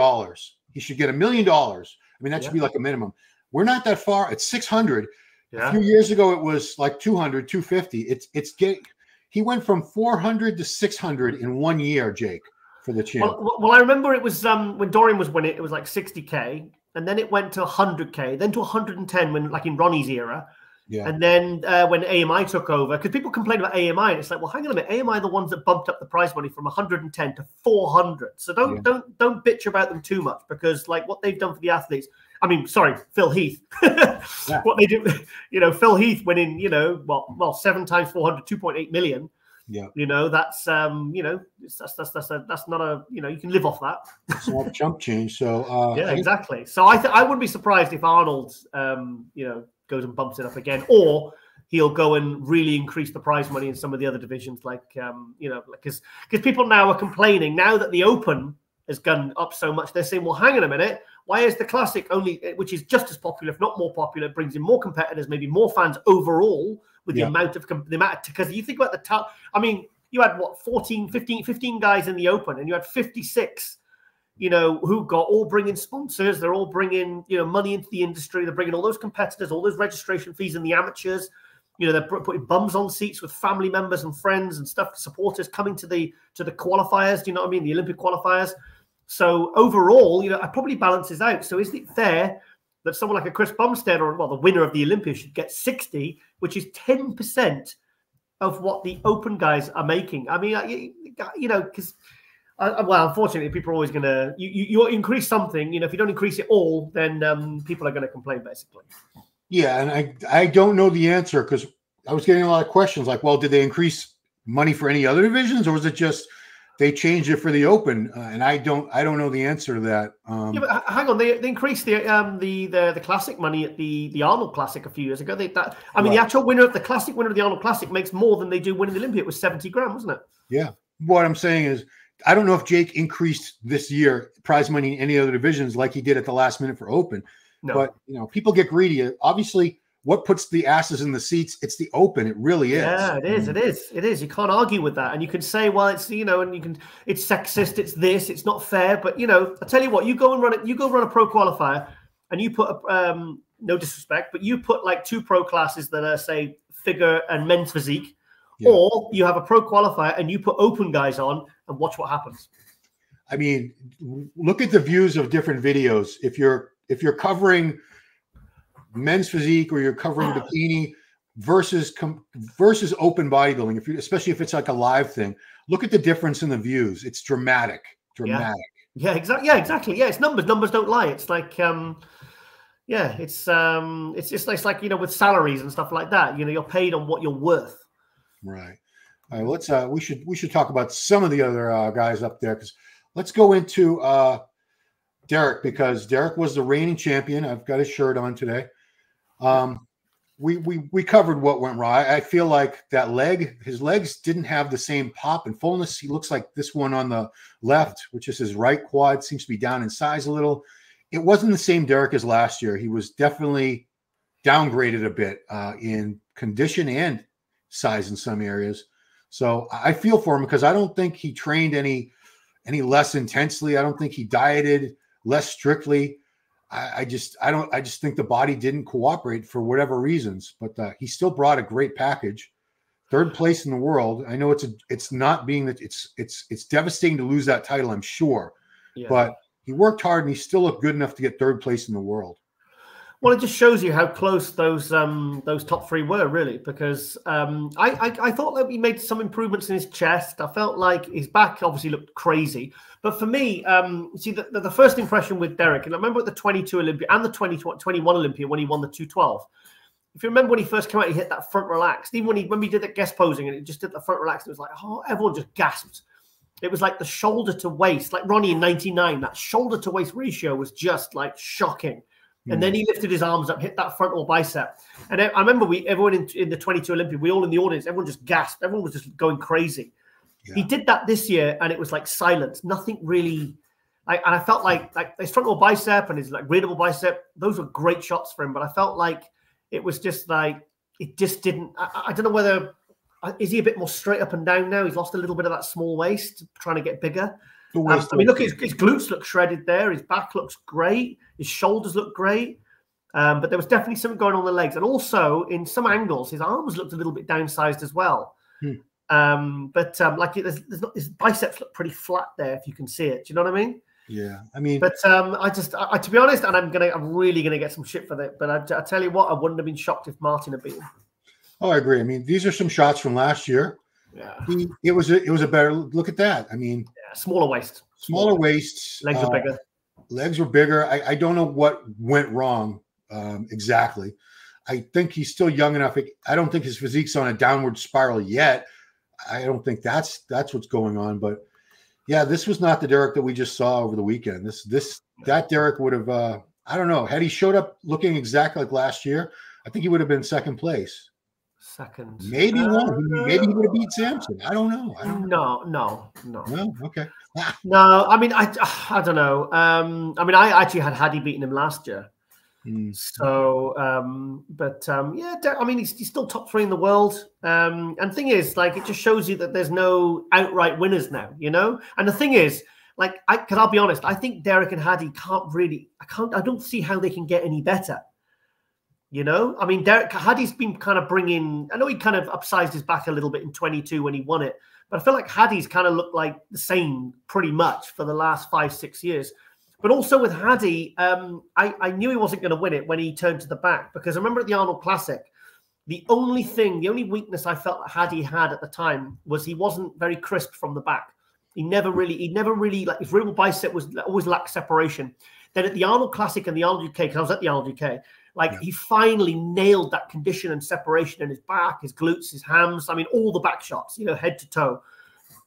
Speaker 1: He should get $1 million. I mean, that should be like a minimum. We're not that far. It's 600. A few years ago, it was like 200, 250. He went from 400 to 600 in 1 year, Jake, for the champ.
Speaker 2: Well, I remember it was when Dorian was winning, it was like 60K, and then it went to 100K, then to 110 when, like in Ronnie's era. Yeah. And then when AMI took over, because people complain about AMI, and it's like, well, hang on a minute, AMI are the ones that bumped up the prize money from 110 to 400. So don't bitch about them too much, because like what they've done for the athletes. I mean, sorry, Phil Heath. What they do, Phil Heath winning, 7 times 400, 2.8 million. Yeah. That's that's not a, you can live off that.
Speaker 1: It's not chump change. So
Speaker 2: yeah, exactly. So I wouldn't be surprised if Arnold, goes and bumps it up again, or he'll go and really increase the prize money in some of the other divisions, like because people now are complaining now that the Open has gone up so much. They're saying, well, hang on a minute. Why is the classic only, which is just as popular, if not more popular, brings in more competitors, maybe more fans overall with the amount of, because you think about the top, I mean, you had what, 15 guys in the Open, and you had 56, you know, who got all bringing sponsors. They're all bringing, you know, money into the industry. They're bringing all those competitors, all those registration fees, and the amateurs. You know, they're putting bums on seats with family members and friends and stuff, supporters coming to the qualifiers. Do you know what I mean? The Olympic qualifiers. So overall, you know, it probably balances out. So is it fair that someone like a Chris Bumstead, or well, the winner of the Olympia, should get 60, which is 10% of what the Open guys are making? I mean, you know, because well, unfortunately, people are always going to you increase something. You know, if you don't increase it all, then people are going to complain, basically.
Speaker 1: Yeah, and I don't know the answer, because I was getting a lot of questions like, well, did they increase money for any other divisions, or was it just they changed it for the Open? And I don't know the answer to that.
Speaker 2: Yeah, but hang on, they increased the classic money at the Arnold Classic a few years ago. I mean, the actual winner of the classic, winner of the Arnold Classic, makes more than they do winning the Olympia. It was 70 grand, wasn't it? Yeah.
Speaker 1: What I'm saying is, I don't know if Jake increased this year prize money in any other divisions like he did at the last minute for Open. No. But, you know, people get greedy. Obviously, what puts the asses in the seats? It's the Open. It really is.
Speaker 2: Yeah, it is. It is. It is. You can't argue with that. And you can say, well, it's, you know, and it's sexist. It's this. It's not fair. But, you know, I tell you what, you go run a pro qualifier, and you put no disrespect, but you put like 2 pro classes that are, say, figure and men's physique, or you have a pro qualifier and you put Open guys on, and watch what happens.
Speaker 1: I mean, look at the views of different videos. If you're covering men's physique, or you're covering bikini versus Open bodybuilding, especially if it's like a live thing, look at the difference in the views. It's dramatic.
Speaker 2: Yeah, exactly. Yeah, exactly. Yeah, it's numbers. Numbers don't lie. It's like, it's like, you know, with salaries and stuff like that. You know, you're paid on what you're worth.
Speaker 1: Right. All right. Let's we should talk about some of the other guys up there, because let's go into Derek, because Derek was the reigning champion. I've got his shirt on today. We covered what went wrong. I feel like that his legs didn't have the same pop and fullness. He looks like this one on the left, which is his right quad, seems to be down in size a little. It wasn't the same Derek as last year. He was definitely downgraded a bit in condition and size in some areas. So I feel for him, because I don't think he trained any less intensely. I don't think he dieted less strictly. I just think the body didn't cooperate for whatever reasons, but he still brought a great package. 3rd place in the world. I know it's not being that it's devastating to lose that title, I'm sure, but he worked hard and he still looked good enough to get 3rd place in the world.
Speaker 2: Well, it just shows you how close those top 3 were, really, because I thought that he made some improvements in his chest. I felt like his back obviously looked crazy. But for me, see, the first impression with Derek, and I remember at the 22 Olympia and the 2021 Olympia when he won the 212, if you remember when he first came out, he hit that front relaxed. Even when we did that guest posing and it just did the front relaxed, it was like, oh, everyone just gasped. It was like the shoulder to waist, like Ronnie in 99, that shoulder to waist ratio was just like shocking. And then he lifted his arms up, hit that frontal bicep. And I remember everyone in the 22 Olympia, we all in the audience, everyone just gasped. Everyone was just going crazy. Yeah. He did that this year, and it was like silence. Nothing really. And I felt like his frontal bicep and his like radial bicep, those were great shots for him. But I felt like it was just like, it just didn't. I don't know whether, is he a bit more straight up and down now? He's lost a little bit of that small waist, trying to get bigger. I mean, look, his glutes look shredded there. His back looks great. His shoulders look great. But there was definitely something going on in the legs. And also, in some angles, his arms looked a little bit downsized as well. Like his biceps look pretty flat there, if you can see it. Do you know what I mean?
Speaker 1: Yeah. I mean,
Speaker 2: but to be honest, and I'm really going to get some shit for that. But I tell you what, I wouldn't have been shocked if Martin had beaten.
Speaker 1: Oh, I agree. I mean, these are some shots from last year.
Speaker 2: Yeah.
Speaker 1: It was a better look at that. I mean,
Speaker 2: smaller waist.
Speaker 1: Smaller waists.
Speaker 2: Legs are bigger.
Speaker 1: Legs were bigger. I don't know what went wrong exactly. I think he's still young enough. I don't think his physique's on a downward spiral yet. I don't think that's what's going on. But yeah, this was not the Derek that we just saw over the weekend. That Derek would have I don't know, had he showed up looking exactly like last year, I think he would have been 2nd place.
Speaker 2: second.
Speaker 1: Maybe one. Maybe he would have beat Samson. I don't know.
Speaker 2: No.
Speaker 1: No. Okay.
Speaker 2: No, I mean, I don't know. I mean, I actually had Hadi beating him last year. So, yeah, I mean, he's still top 3 in the world. And the thing is, like, it just shows you that there's no outright winners now, you know? And the thing is, like, because I'll be honest, I think Derek and Hadi I don't see how they can get any better. You know, I mean, Hadi's been kind of bringing, I know he kind of upsized his back a little bit in 22 when he won it, but I feel like Hadi's kind of looked like the same pretty much for the last 5-6 years. But also with Hadi, I knew he wasn't going to win it when he turned to the back, because I remember at the Arnold Classic, the only weakness I felt that Hadi had at the time was he wasn't very crisp from the back. He never really, like, his real bicep was always lacked separation. Then at the Arnold Classic and the Arnold UK, because I was at the Arnold UK, like, he finally nailed that condition and separation in his back, his glutes, his hams. I mean, all the back shots, you know, head to toe.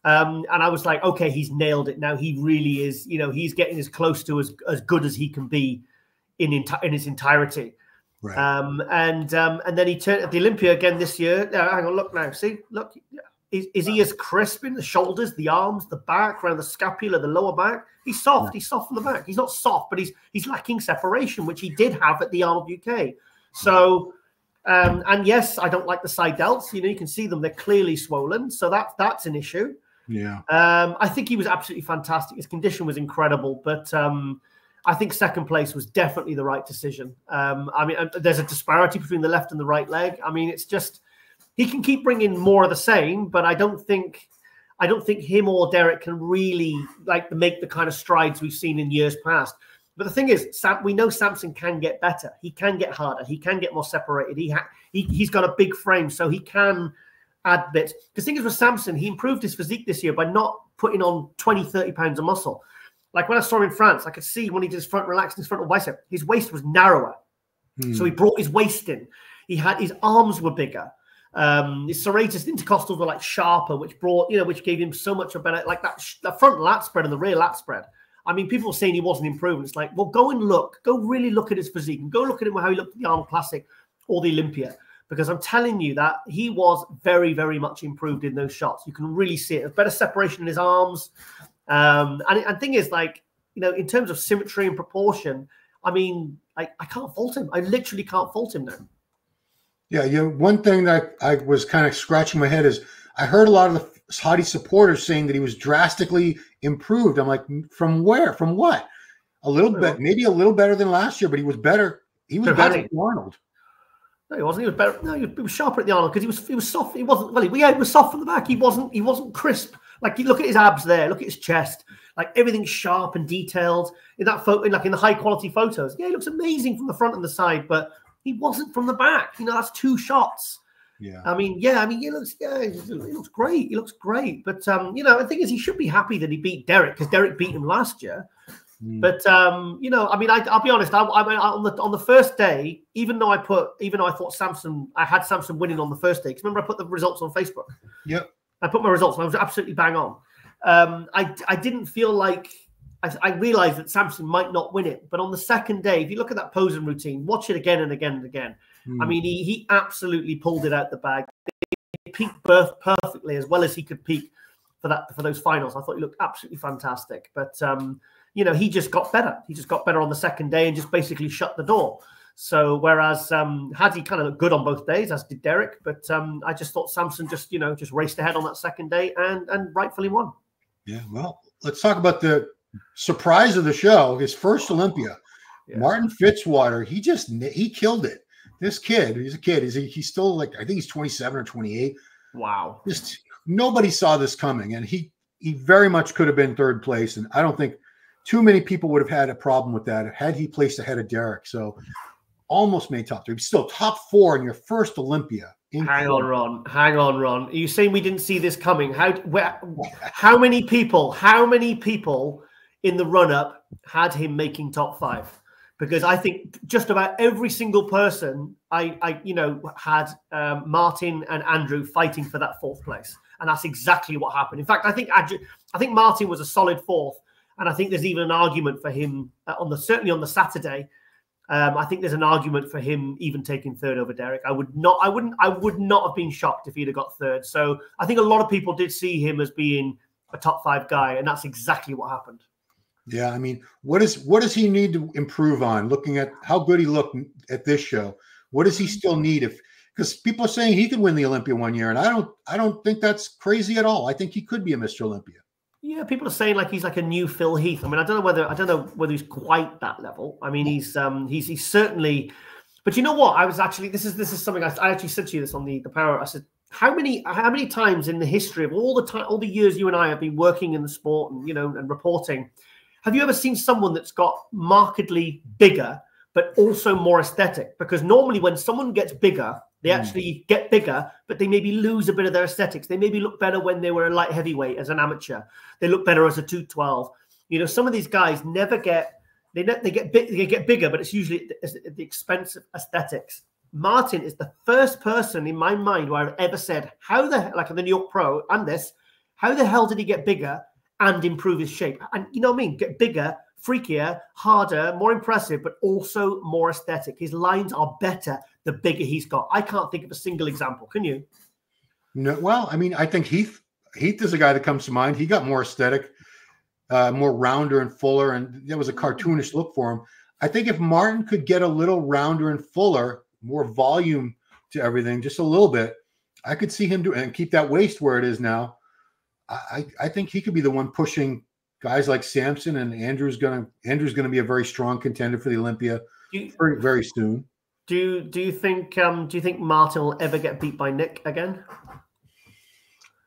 Speaker 2: And I was like, okay, he's nailed it now. He really is, you know, he's getting as close to as good as he can be in his entirety.
Speaker 1: Right.
Speaker 2: And then he turned at the Olympia again this year. Hang on, look now. See, look. Is he as crisp in the shoulders, the arms, the back, around the scapula, the lower back? He's soft. He's soft in the back. He's not soft, but he's lacking separation, which he did have at the Arnold UK. So, and yes, I don't like the side delts. You know, you can see them; they're clearly swollen. So that's an issue.
Speaker 1: Yeah.
Speaker 2: I think he was absolutely fantastic. His condition was incredible, but I think second place was definitely the right decision. I mean, there's a disparity between the left and the right leg. I mean, it's just. He can keep bringing more of the same, but I don't think him or Derek can really like make the kind of strides we've seen in years past. But the thing is, we know Samson can get better. He can get harder. He can get more separated. He's got a big frame, so he can add bits. The thing is with Samson, he improved his physique this year by not putting on 20, 30 pounds of muscle. Like when I saw him in France, I could see when he did his front relaxed his frontal bicep, his waist was narrower. So he brought his waist in. His arms were bigger. His serratus intercostals were like sharper, which gave him so much of a better, like that front lat spread and the rear lat spread. I mean, people were saying he wasn't improving. It's like, well, go really look at his physique and go look at him how he looked at the Arnold Classic or the Olympia, because I'm telling you that he was very, very much improved in those shots. You can really see it. There's better separation in his arms. And thing is, like, you know, in terms of symmetry and proportion, I mean, I can't fault him. I literally can't fault him now.
Speaker 1: Yeah, one thing that I was kind of scratching my head is I heard a lot of the Hadi supporters saying that he was drastically improved. I'm like, from where? From what? A little bit, maybe a little better than last year, but he was better. He was better than Arnold.
Speaker 2: No, he wasn't. He was better. No, he was sharper at the Arnold because he was soft. He wasn't. Well, he was soft from the back. He wasn't crisp. Like, you look at his abs there. Look at his chest. Like, everything's sharp and detailed in that photo. Like in the high quality photos. Yeah, he looks amazing from the front and the side, but he wasn't from the back. You know, that's 2 shots.
Speaker 1: Yeah.
Speaker 2: I mean, he looks great. He looks great. But you know, the thing is, he should be happy that he beat Derek, because Derek beat him last year. But you know, I mean, I'll be honest. I mean, on the first day, even though I thought I had Samson winning on the first day. Because remember, I put the results on Facebook.
Speaker 1: Yep.
Speaker 2: I put my results, and I was absolutely bang on. I didn't feel like. I realized that Samson might not win it, but on the second day, if you look at that posing routine, watch it again and again and again. I mean, he absolutely pulled it out the bag. He peaked perfectly, as well as he could peak for those finals. I thought he looked absolutely fantastic. But you know, he just got better. He just got better on the second day and just basically shut the door. So whereas Hadi kind of looked good on both days, as did Derek, but I just thought Samson just raced ahead on that second day and rightfully won. Yeah.
Speaker 1: Well, let's talk about the surprise of the show, his first Olympia. Martin Fitzwater, he killed it. This kid, he's a kid. He's still, like, I think he's 27 or 28.
Speaker 2: Wow.
Speaker 1: Just nobody saw this coming, and he very much could have been third place, and I don't think too many people would have had a problem with that had he placed ahead of Derek. So almost made top 3. Still top 4 in your first Olympia.
Speaker 2: Hang on, Ron. Are you saying we didn't see this coming? How many people in the run-up had him making top 5? Because I think just about every single person I had Martin and Andrew fighting for that 4th place, and that's exactly what happened. In fact, I think Martin was a solid 4th, and I think there's even an argument for him certainly on the Saturday. I think there's an argument for him even taking third over Derek. I would not have been shocked if he'd have got third. So I think a lot of people did see him as being a top 5 guy, and that's exactly what happened.
Speaker 1: Yeah, I mean, what does he need to improve on? Looking at how good he looked at this show, what does he still need? Because people are saying he could win the Olympia one year, and I don't think that's crazy at all. I think he could be a Mr. Olympia. Yeah,
Speaker 2: people are saying like he's like a new Phil Heath. I mean, I don't know whether he's quite that level. I mean, he's certainly. But you know what? I was actually this is something I actually said to you this on the Power. I said, how many times in the history of all the years you and I have been working in the sport and and reporting, have you ever seen someone that's got markedly bigger but also more aesthetic? Because normally when someone gets bigger, they actually get bigger, but they maybe lose a bit of their aesthetics. They maybe look better when they were a light heavyweight as an amateur. They look better as a 212. Some of these guys never get they get bigger, but it's usually at the expense of aesthetics. Martin is the first person in my mind where I've ever said, like in the New York Pro and this, how the hell did he get bigger and improve his shape? And you know what I mean? Get bigger, freakier, harder, more impressive, but also more aesthetic. His lines are better the bigger he's got. I can't think of a single example. Can you?
Speaker 1: No. Well, I mean, I think Heath is a guy that comes to mind. He got more aesthetic, more rounder and fuller, and there was a cartoonish look for him. I think if Martin could get a little rounder and fuller, more volume to everything, just a little bit, I could see him do and keep that waist where it is now. I think he could be the one pushing guys like Samson, and Andrew's gonna be a very strong contender for the Olympia very, very soon.
Speaker 2: Do you think Martin will ever get beat by Nick again?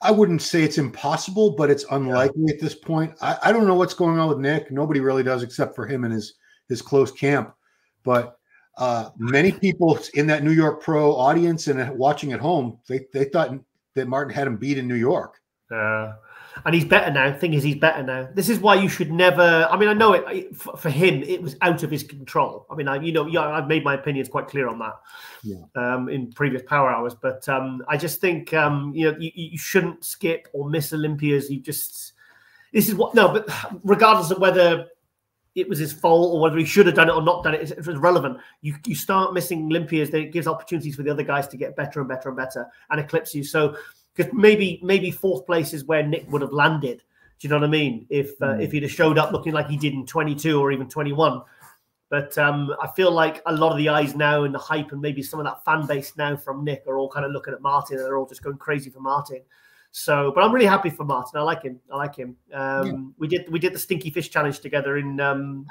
Speaker 1: I wouldn't say it's impossible, but it's unlikely at this point. I don't know what's going on with Nick. Nobody really does except for him and his close camp. But many people in that New York Pro audience and watching at home, they thought that Martin had him beat in New York.
Speaker 2: And he's better now. Thing is, he's better now. This is why you should never. I mean, I know it for him. It was out of his control. I mean, I've made my opinions quite clear on that. Yeah. In previous Power Hours, but I just think you shouldn't skip or miss Olympias. But regardless of whether it was his fault or whether he should have done it or not done it, it's relevant. You start missing Olympias, then it gives opportunities for the other guys to get better and better and better and eclipse you. So. Because maybe fourth place is where Nick would have landed. Do you know what I mean? If he'd have showed up looking like he did in 22 or even 21. But I feel like a lot of the eyes now and the hype and maybe some of that fan base now from Nick are all kind of looking at Martin and they're all just going crazy for Martin. So, but I'm really happy for Martin. I like him. We did the Stinky Fish Challenge together in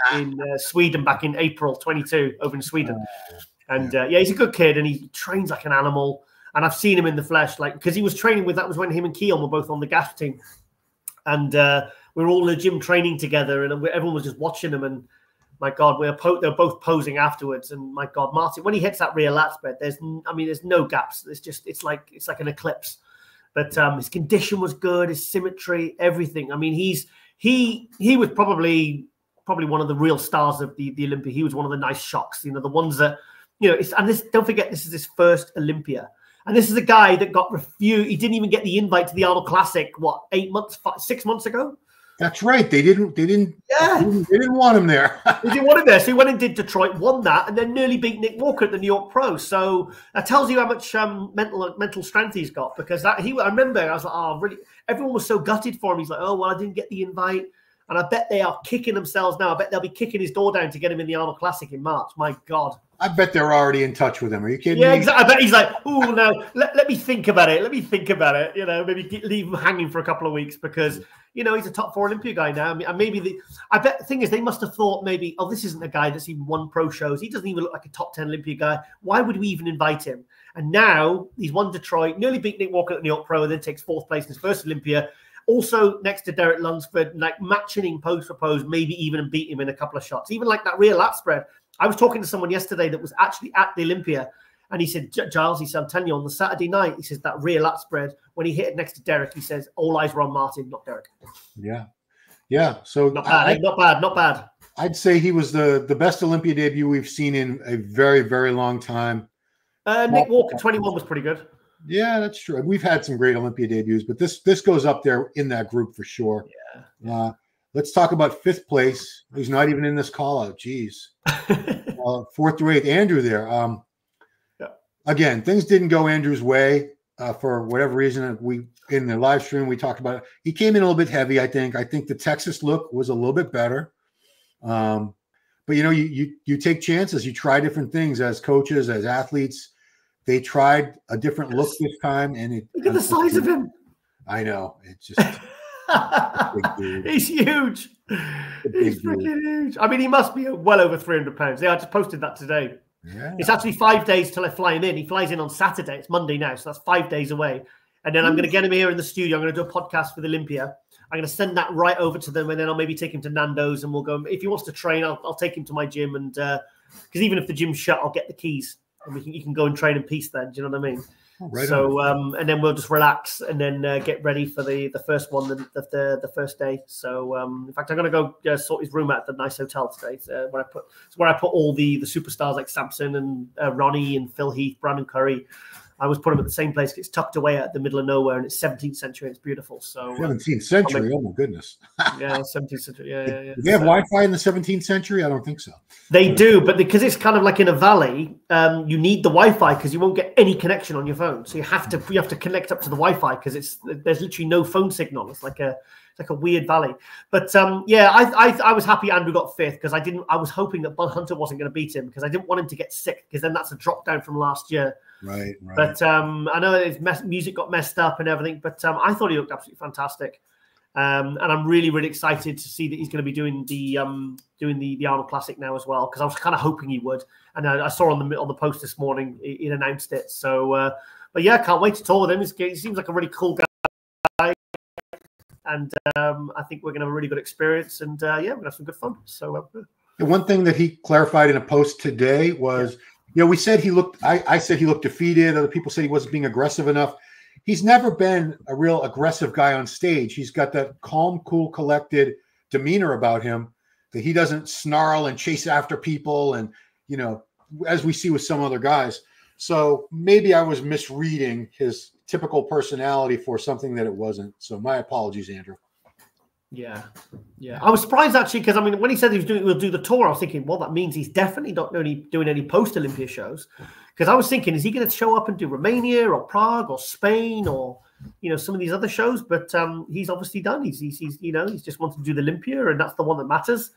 Speaker 2: Sweden back in April 22 over in Sweden. And he's a good kid and he trains like an animal. And I've seen him in the flesh, like because he was training that was when him and Keon were both on the gas team, and we were all in the gym training together, and everyone was just watching him. And my God, they're both posing afterwards. And my God, Martin, when he hits that rear lat spread, there's no gaps. It's like an eclipse. But his condition was good, his symmetry, everything. I mean, he was probably one of the real stars of the Olympia. He was one of the nice shocks, the ones that don't forget this is his first Olympia. And this is a guy that got refused. He didn't even get the invite to the Arnold Classic. What, 6 months ago?
Speaker 1: That's right. They didn't want him there.
Speaker 2: They didn't want him there. So he went and did Detroit, won that, and then nearly beat Nick Walker at the New York Pro. So that tells you how much mental strength he's got. Because I remember I was like, oh, really? Everyone was so gutted for him. He's like, oh, well, I didn't get the invite. And I bet they are kicking themselves now. I bet they'll be kicking his door down to get him in the Arnold Classic in March. My God.
Speaker 1: I bet they're already in touch with him. Are you kidding me?
Speaker 2: Yeah, exactly. I bet he's like, oh, no, let me think about it. Let me think about it. Maybe leave him hanging for a couple of weeks because, he's a top 4 Olympia guy now. I mean, I bet the thing is they must have thought maybe, oh, this isn't a guy that's even won pro shows. He doesn't even look like a top 10 Olympia guy. Why would we even invite him? And now he's won Detroit, nearly beat Nick Walker at the New York Pro, and then takes 4th place in his first Olympia. Also next to Derek Lunsford, like matching in pose for pose, maybe even beat him in a couple of shots. Even like that rear lat spread. I was talking to someone yesterday that was actually at the Olympia, and he said, Giles, he said, I'm telling you, on the Saturday night, he says that rear lat spread, when he hit it next to Derek, he says, all eyes were on Martin, not Derek.
Speaker 1: Yeah. Yeah. So
Speaker 2: not bad.
Speaker 1: I'd say he was the best Olympia debut we've seen in a very, very long time.
Speaker 2: Nick Walker, 21 was pretty good.
Speaker 1: Yeah, that's true. We've had some great Olympia debuts, but this goes up there in that group for sure. Yeah. Let's talk about 5th place. He's not even in this call out. Jeez. 4th through 8th, Andrew there. Again, things didn't go Andrew's way for whatever reason. We in the live stream we talked about it. He came in a little bit heavy. I think the Texas look was a little bit better. But you know, you take chances. You try different things as coaches, as athletes. They tried a different look this time, and
Speaker 2: look at the size of him.
Speaker 1: I know, it's just big dude.
Speaker 2: He's huge. He's freaking huge. I mean, he must be well over 300 pounds. Yeah, I just posted that today.
Speaker 1: Yeah.
Speaker 2: It's actually 5 days till I fly him in. He flies in on Saturday. It's Monday now, so that's 5 days away. And then I'm going to get him here in the studio. I'm going to do a podcast with Olympia. I'm going to send that right over to them, and then I'll maybe take him to Nando's, and we'll go. If he wants to train, I'll take him to my gym, and because even if the gym's shut, I'll get the keys, and you can go and train in peace. Then, do you know what I mean? Right. So, and then we'll just relax, and then get ready for the first one, the first day. So, in fact, I'm going to go sort his room out at the nice hotel today. Where I put all the superstars like Samson and Ronnie and Phil Heath, Brandon Curry. I always put them at the same place. It's tucked away at the middle of nowhere, and it's 17th century. And it's beautiful. So
Speaker 1: 17th century. Oh my goodness.
Speaker 2: Yeah, 17th century. Yeah.
Speaker 1: Do they have Wi-Fi in the 17th century? I don't think so.
Speaker 2: They do, but because it's kind of like in a valley, you need the Wi-Fi because you won't get any connection on your phone. So you have to connect up to the Wi-Fi because there's literally no phone signal. It's like a weird valley. But yeah, I was happy Andrew got 5th because I was hoping that Hunter wasn't going to beat him because I didn't want him to get sick because then that's a drop down from last year.
Speaker 1: Right.
Speaker 2: But I know his music got messed up and everything, but I thought he looked absolutely fantastic. And I'm really, really excited to see that he's going to be doing the Arnold Classic now as well, because I was kind of hoping he would. And I saw on the post this morning he announced it. So, but yeah, I can't wait to tour with him. He seems like a really cool guy, and I think we're going to have a really good experience. And yeah, we're going to have some good fun. So,
Speaker 1: the one thing that he clarified in a post today was. You know, we said he looked. I said he looked defeated. Other people said he wasn't being aggressive enough. He's never been a real aggressive guy on stage. He's got that calm, cool, collected demeanor about him that he doesn't snarl and chase after people, and you know, as we see with some other guys. So maybe I was misreading his typical personality for something that it wasn't. So my apologies, Andrew.
Speaker 2: Yeah. I was surprised actually because I mean, when he said we'll do the tour, I was thinking, well, that means he's definitely not doing any post-Olympia shows. Because I was thinking, is he going to show up and do Romania or Prague or Spain or some of these other shows? But he's obviously done. He's just wants to do the Olympia, and that's the one that matters.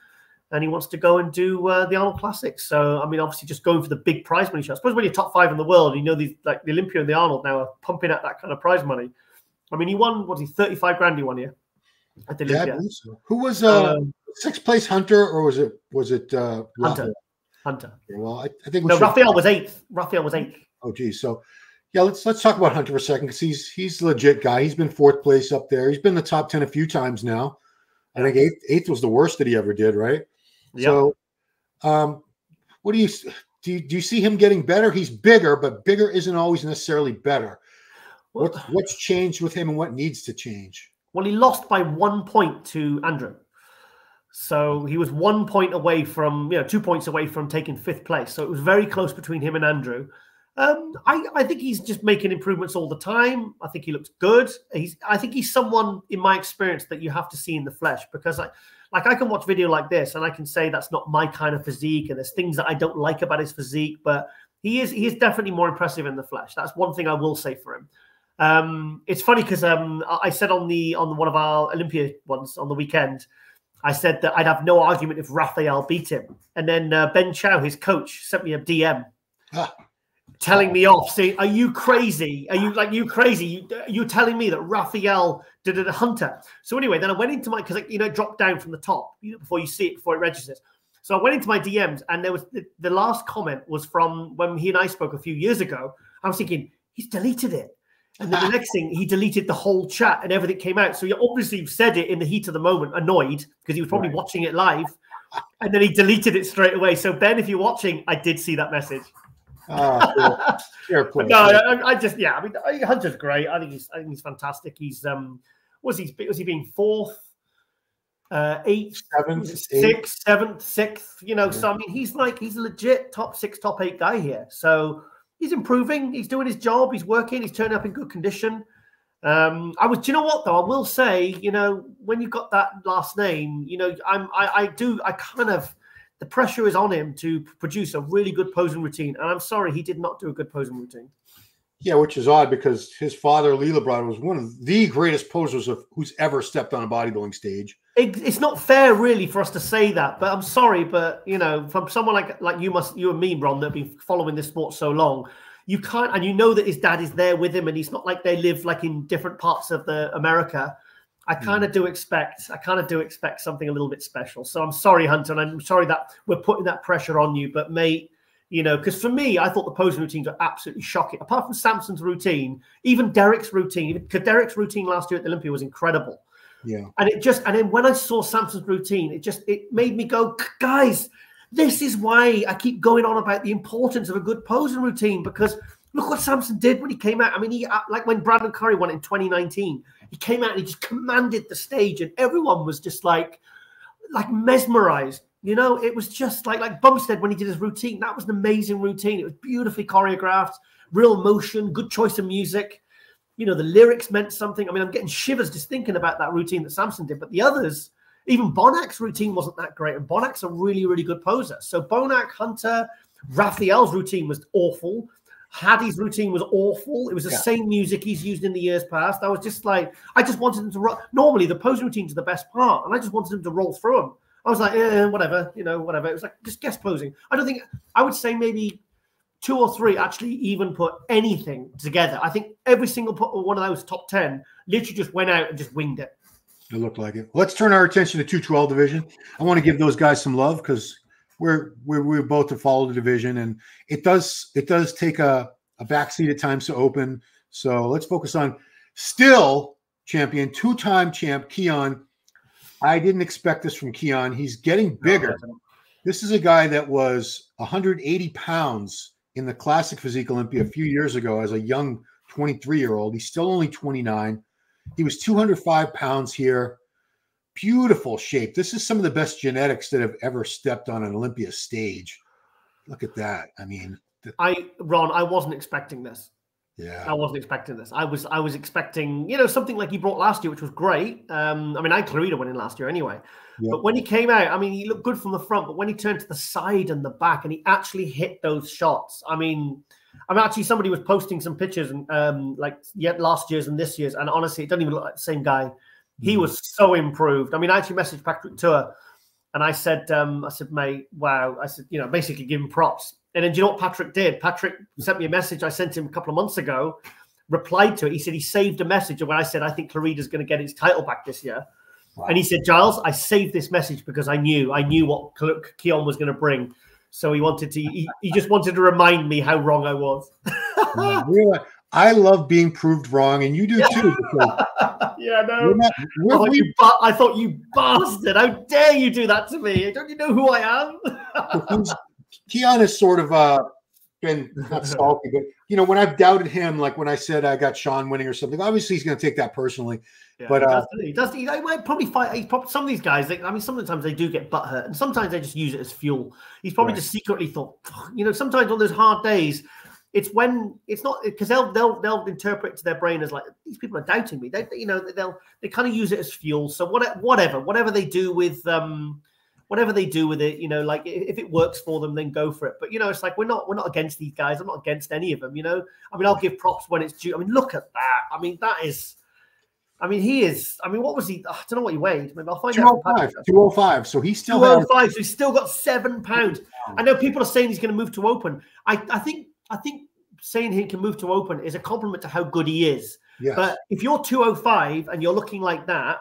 Speaker 2: And he wants to go and do the Arnold Classic. So I mean, obviously, just going for the big prize money show. I suppose when you're top 5 in the world, these like the Olympia and the Arnold now are pumping out that kind of prize money. I mean, he won 35 grand he won here.
Speaker 1: Yeah, I believe so. Who was 6th place, Hunter, or was it
Speaker 2: Hunter?
Speaker 1: Well, I think
Speaker 2: Raphael was 8th.
Speaker 1: Oh, geez. So yeah, let's talk about Hunter for a second because he's a legit guy. He's been 4th place up there. He's been in the top 10 a few times now. I think 8th was the worst that he ever did, right?
Speaker 2: Yeah.
Speaker 1: So, what do you see him getting better? He's bigger, but bigger isn't always necessarily better. What's changed with him, and what needs to change?
Speaker 2: Well, he lost by 1 point to Andrew. So he was 1 point away from, 2 points away from taking 5th place. So it was very close between him and Andrew. I think he's just making improvements all the time. I think he looks good. I think he's someone, in my experience, that you have to see in the flesh, because I can watch video like this and I can say that's not my kind of physique, and there's things that I don't like about his physique, but he is definitely more impressive in the flesh. That's one thing I will say for him. It's funny because I said on one of our Olympia ones on the weekend, I said that I'd have no argument if Raphael beat him, and then Ben Chow, his coach, sent me a DM telling me off, saying, "Are you crazy? Are you crazy? You're telling me that Raphael did it a Hunter?" So anyway, then I went into my, because it dropped down from the top before you see it, before it registers. So I went into my DMs, and there was the last comment was from when he and I spoke a few years ago. I was thinking, he's deleted it. And then the next thing, he deleted the whole chat and everything came out. So he obviously said it in the heat of the moment, annoyed, because he was probably watching it live. And then he deleted it straight away. So, Ben, if you're watching, I did see that message.
Speaker 1: Oh, cool.
Speaker 2: No, Hunter's great. I think he's fantastic. He's was he being 4th, 8th, 6th, 7th, 6th, so I mean he's a legit top 6, top 8 guy here. So he's improving. He's doing his job. He's working. He's turning up in good condition. Do you know what though? I will say, when you've got that last name, the pressure is on him to produce a really good posing routine. And I'm sorry, he did not do a good posing routine.
Speaker 1: Yeah, which is odd because his father, Lee Lebrun, was one of the greatest posers of who's ever stepped on a bodybuilding stage.
Speaker 2: It's not fair, really, for us to say that. But I'm sorry, but you know, from someone like you and me, Ron, that have been following this sport so long, you can't, and you know that his dad is there with him, and he's not like they live like in different parts of America. I kind of do expect something a little bit special. So I'm sorry, Hunter, and I'm sorry that we're putting that pressure on you. But mate, you know, because for me, I thought the posing routines were absolutely shocking. Apart from Samson's routine, even Derek's routine, because Derek's routine last year at the Olympia was incredible.
Speaker 1: Yeah.
Speaker 2: And then when I saw Samson's routine, it made me go, guys, this is why I keep going on about the importance of a good posing routine, because look what Samson did when he came out. I mean, he, like when Brandon Curry won it in 2019, he came out and he just commanded the stage, and everyone was just like mesmerized. You know, it was just like Bumstead when he did his routine. That was an amazing routine. It was beautifully choreographed, real emotion, good choice of music. You know, the lyrics meant something. I mean, I'm getting shivers just thinking about that routine that Samson did. But the others, even Bonak's routine wasn't that great. And Bonak's a really, really good poser. So Bonak, Hunter, Raphael's routine was awful. Hattie's routine was awful. It was the same music he's used in the years past. I was just like, I just wanted him to roll. Normally, the posing routines are the best part. And I just wanted him to roll through them. I was like, whatever, you know, whatever. It was like, just guest posing. I would say maybe 2 or 3 actually even put anything together. I think every single one of those top 10 literally just went out and just winged it.
Speaker 1: It looked like it. Let's turn our attention to 212 division. I want to give those guys some love because we both have followed the division, and it does take a backseat at times to open. So let's focus on still champion, 2-time champ Keon. I didn't expect this from Keon. He's getting bigger. This is a guy that was 180 pounds in the Classic Physique Olympia a few years ago as a young 23-year-old. He's still only 29. He was 205 pounds here. Beautiful shape. This is some of the best genetics that have ever stepped on an Olympia stage. Look at that. I mean,
Speaker 2: Ron, I wasn't expecting this.
Speaker 1: Yeah,
Speaker 2: I wasn't expecting this. I was expecting, you know, something like he brought last year, which was great. I mean, I had Clarita winning last year anyway. Yep. But when he came out, I mean, he looked good from the front, but when he turned to the side and the back and he actually hit those shots, I mean, actually somebody was posting some pictures and last year's and this year's, and honestly, it doesn't even look like the same guy. He was so improved. I mean, I actually messaged Patrick Tour and I said, mate, wow. I said, you know, basically give him props. And then do you know what Patrick did? Patrick sent me a message I sent him a couple of months ago, replied to it. He said he saved a message of when I said, I think Clarita's going to get his title back this year. Wow. And he said, Giles, I saved this message because I knew what Keon was going to bring. So he just wanted to remind me how wrong I was.
Speaker 1: I love being proved wrong, and you do too.
Speaker 2: Yeah, no. I thought you bastard. How dare you do that to me? Don't you know who I am?
Speaker 1: Keon has sort of been not salty, but you know, when I've doubted him, like when I said I got Sean winning or something, obviously he's going to take that personally. Yeah, but
Speaker 2: he does. He might probably fight. Some of these guys, I mean, sometimes they do get butt hurt, and sometimes they just use it as fuel. He's probably just secretly thought, you know, sometimes on those hard days, it's when it's not because they'll interpret it to their brain as like these people are doubting me. They they kind of use it as fuel. So whatever they do with it, you know, like if it works for them, then go for it. But you know, it's like we're not against these guys. I'm not against any of them. You know, I mean, I'll give props when it's due. I mean, look at that. I mean, that is. I mean, he is. I mean, what was he? I don't know what he weighed. Maybe I'll find out.
Speaker 1: 205. So he's still
Speaker 2: 205. So he's still got 7 pounds. I know people are saying he's going to move to open. I think saying he can move to open is a compliment to how good he is.
Speaker 1: Yes.
Speaker 2: But if you're 205 and you're looking like that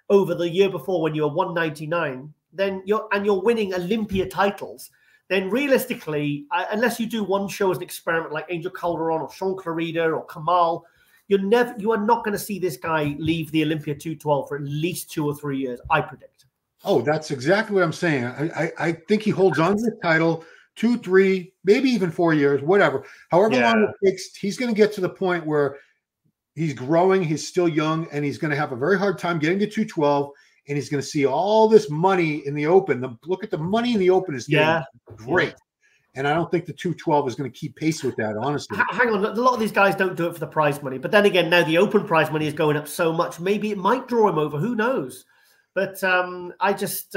Speaker 2: over the year before when you were 199, then you're winning Olympia titles, then realistically, unless you do one show as an experiment like Angel Calderon or Sean Clarita or Kamal, you are not going to see this guy leave the Olympia 212 for at least 2 or 3 years, I predict.
Speaker 1: Oh, that's exactly what I'm saying. I think he holds on to the title 2, 3, maybe even 4 years, whatever. However long it takes, he's going to get to the point where he's growing, he's still young, and he's going to have a very hard time getting to 212, and he's going to see all this money in the open. Look at the money in the open is great. Yeah. And I don't think the 212 is going to keep pace with that, honestly.
Speaker 2: Hang on. A lot of these guys don't do it for the prize money. But then again, now the open prize money is going up so much. Maybe it might draw him over. Who knows? But I just,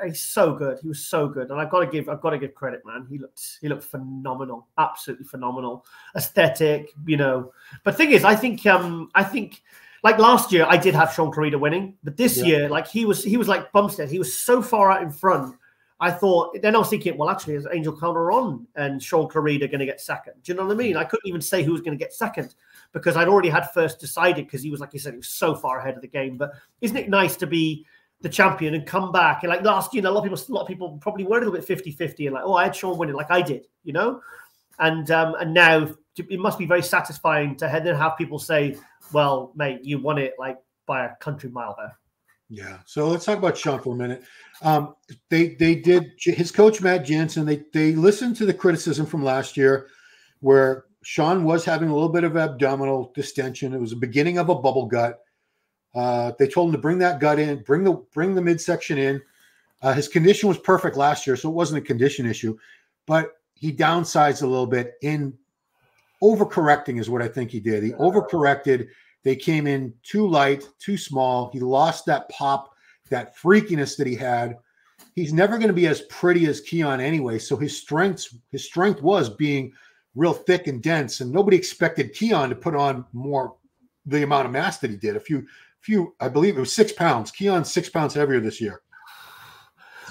Speaker 2: he's so good. He was so good, and I've got to give credit, man. He looked phenomenal, absolutely phenomenal, aesthetic, you know. But thing is, I think like last year, I did have Sean Clarida winning, but this year, like he was like Bumstead. He was so far out in front. I thought, then I was thinking, well, actually, is Angel Calderon and Sean Clarida going to get second? Do you know what I mean? I couldn't even say who was going to get second because I'd already had first decided because he was, like you said, he was so far ahead of the game. But isn't it nice to be the champion and come back? And like last year, a lot of people probably were a little bit 50-50 and like, oh, I had Sean winning like I did, you know? And now it must be very satisfying to then have people say, well, mate, you won it like by a country mile there.
Speaker 1: Yeah. So let's talk about Sean for a minute. They did, his coach, Matt Jansen, they listened to the criticism from last year where Sean was having a little bit of abdominal distension. It was the beginning of a bubble gut. They told him to bring that gut in, bring the midsection in. His condition was perfect last year, so it wasn't a condition issue, but he downsized a little bit in overcorrecting is what I think he did. He overcorrected. They came in too light, too small. He lost that pop, that freakiness that he had. He's never going to be as pretty as Keon anyway. So his strength was being real thick and dense, and nobody expected Keon to put on the amount of mass that he did. I believe it was 6 pounds. Keon's 6 pounds heavier this year.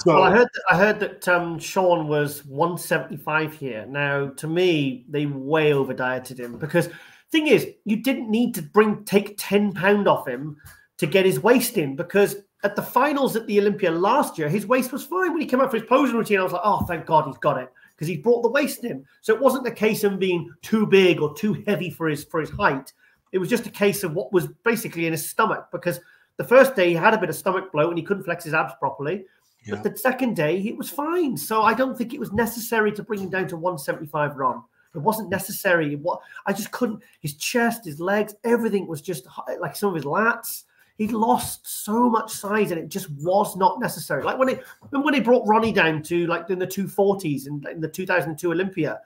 Speaker 1: So,
Speaker 2: well, I heard that Sean was 175 here. Now, to me, they way over dieted him because thing is, you didn't need to take 10 pounds off him to get his waist in because at the finals at the Olympia last year, his waist was fine. When he came out for his posing routine, I was like, oh, thank God he's got it because he brought the waist in. So it wasn't a case of him being too big or too heavy for his height. It was just a case of what was basically in his stomach because the first day he had a bit of stomach bloat and he couldn't flex his abs properly. Yeah. But the second day, it was fine. So I don't think it was necessary to bring him down to 175, Ron. It wasn't necessary. I just couldn't. His chest, his legs, everything was just like some of his lats. He lost so much size, and it just was not necessary. Like when they brought Ronnie down to like in the 240s in the 2002 Olympia,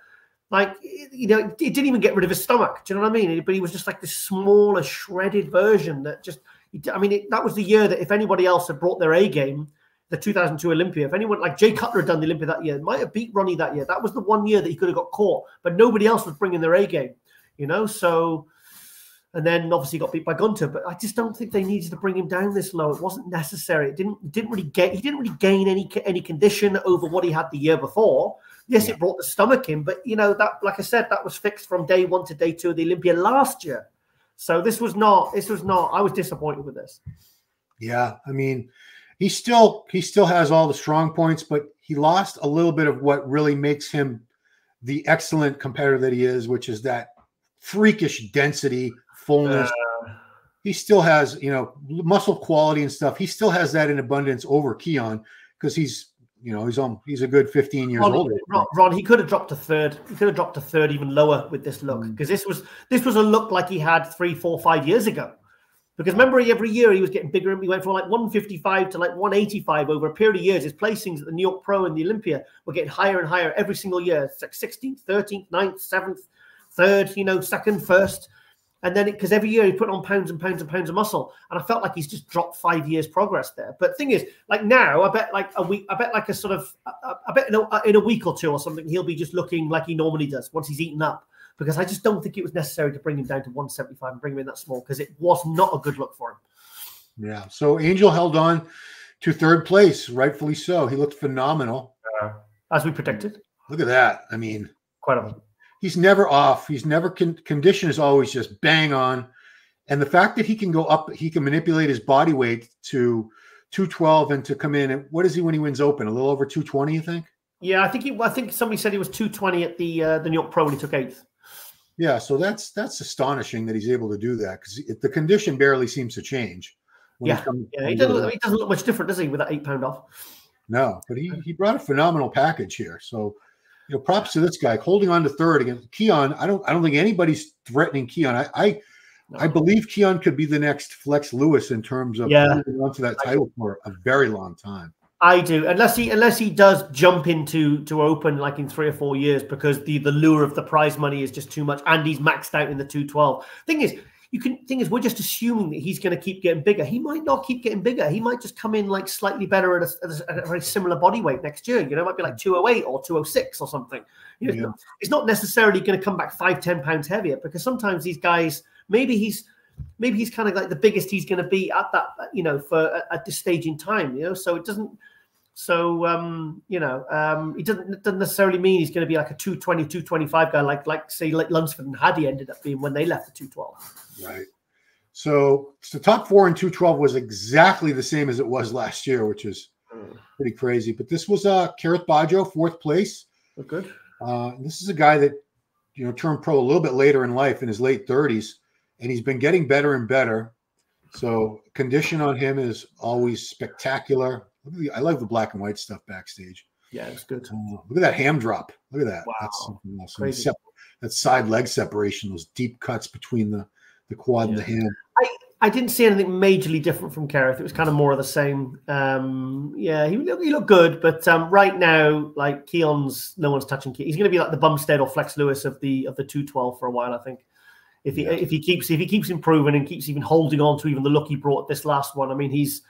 Speaker 2: like you know, it didn't even get rid of his stomach. Do you know what I mean? But he was just like this smaller, shredded version that just. I mean, that was the year that if anybody else had brought their A game. The 2002 Olympia. If anyone like Jay Cutler had done the Olympia that year, might have beat Ronnie that year. That was the one year that he could have got caught, but nobody else was bringing their A game, you know. So, and then obviously got beat by Gunter. But I just don't think they needed to bring him down this low. It wasn't necessary. He didn't really gain any condition over what he had the year before. Yes, it brought the stomach in, but you know that, like I said, that was fixed from day 1 to day 2 of the Olympia last year. So this was not. I was disappointed with this.
Speaker 1: Yeah, I mean. He still has all the strong points, but he lost a little bit of what really makes him the excellent competitor that he is, which is that freakish density, fullness. He still has, you know, muscle quality and stuff. He still has that in abundance over Keon because he's a good 15 years older.
Speaker 2: Ron, he could have dropped to third. He could have dropped to third even lower with this look because this was a look like he had 3, 4, 5 years ago. Because remember, every year he was getting bigger. He went from like 155 to like 185 over a period of years. His placings at the New York Pro and the Olympia were getting higher and higher every single year. It's like 16th, 13th, 9th, 7th, 3rd, you know, 2nd, 1st. And then because every year he put on pounds and pounds and pounds of muscle. And I felt like he's just dropped 5 years progress there. But the thing is, like now, I bet in a week or two or something, he'll be just looking like he normally does once he's eaten up. Because I just don't think it was necessary to bring him down to 175 and bring him in that small because it was not a good look for him.
Speaker 1: Yeah. So Angel held on to third place, rightfully so. He looked phenomenal.
Speaker 2: As we predicted.
Speaker 1: Look at that. I mean,
Speaker 2: incredible.
Speaker 1: He's never off. He's never condition is always just bang on. And the fact that he can go up, he can manipulate his body weight to 212 and to come in. What is he when he wins open? A little over 220, you think?
Speaker 2: Yeah, I think somebody said he was 220 at the New York Pro when he took 8th.
Speaker 1: Yeah, so that's astonishing that he's able to do that because the condition barely seems to change.
Speaker 2: He doesn't look much different, does he, with that 8 pound off?
Speaker 1: No, but he brought a phenomenal package here. So, you know, props to this guy holding on to third against Keon. I don't think anybody's threatening Keon. I believe Keon could be the next Flex Lewis in terms of holding on to that title for a very long time.
Speaker 2: I do, unless he does jump into open like in 3 or 4 years because the lure of the prize money is just too much, and he's maxed out in the 212. Thing is, thing is, we're just assuming that he's going to keep getting bigger. He might not keep getting bigger. He might just come in like slightly better at a very similar body weight next year. You know, it might be like 208 or 206 or something. You know, it's not necessarily going to come back 5-10 pounds heavier, because sometimes these guys, maybe he's kind of like the biggest he's going to be at that, you know, at this stage in time, you know. So it doesn't. So you know, it doesn't necessarily mean he's going to be like a 220, 225 guy, like say like Lunsford and Haddy ended up being when they left the 212.
Speaker 1: Right. So the top 4 in 212 was exactly the same as it was last year, which is pretty crazy. But this was Kareth Bajo, 4th place.
Speaker 2: Oh, good.
Speaker 1: This is a guy that, you know, turned pro a little bit later in life, in his late 30s, and he's been getting better and better. So condition on him is always spectacular. I love the black and white stuff backstage.
Speaker 2: Yeah, it's good.
Speaker 1: Look at that ham drop. Look at that.
Speaker 2: Wow.
Speaker 1: That's something else.
Speaker 2: Crazy.
Speaker 1: That side leg separation, those deep cuts between the quad and the hand.
Speaker 2: I didn't see anything majorly different from Kareth. It was kind of more of the same. Yeah, he looked good, but right now, like Keon's, no one's touching Keon. He's going to be like the Bumstead or Flex Lewis of the 212 for a while, I think. If he keeps improving and keeps even holding on to even the look he brought this last one. I mean, he's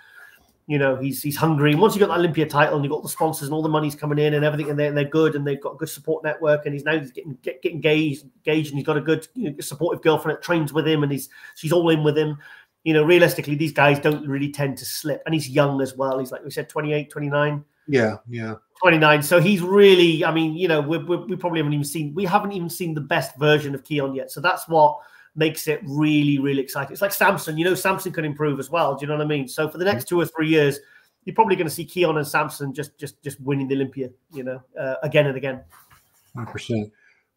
Speaker 2: hungry. And once you got that Olympia title and you got the sponsors and all the money's coming in and everything, and they're good and they've got a good support network, and he's getting engaged, and he's got a good, you know, supportive girlfriend that trains with him, and she's all in with him. You know, realistically, these guys don't really tend to slip, and he's young as well. He's like we said, 28, 29. Yeah. 29. So he's really, I mean, you know, we probably haven't even seen the best version of Keon yet. So that's what makes it really, really exciting. It's like Samson, you know, Samson can improve as well. Do you know what I mean? So for the next 2 or 3 years, you're probably going to see Keon and Samson just winning the Olympia, you know, again and again.
Speaker 1: 100%.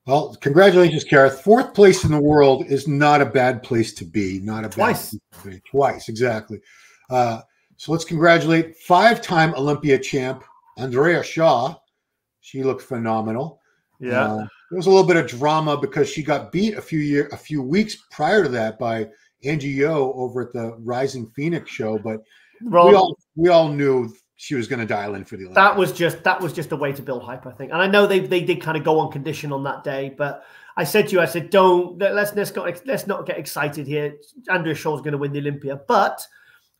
Speaker 1: Well, congratulations, Kareth. 4th place in the world is not a bad place to be. Not a
Speaker 2: Twice.
Speaker 1: Bad place to be. Twice, exactly. So let's congratulate 5-time Olympia champ Andrea Shaw. She looked phenomenal.
Speaker 2: Yeah.
Speaker 1: There was a little bit of drama because she got beat a few weeks prior to that by Angie Yo over at the Rising Phoenix show, but we all knew she was going to dial in for the Olympics.
Speaker 2: That was just a way to build hype, I think. And I know they did kind of go on condition on that day, but I said to you, let's not get excited here. Andrea Shaw's going to win the Olympia,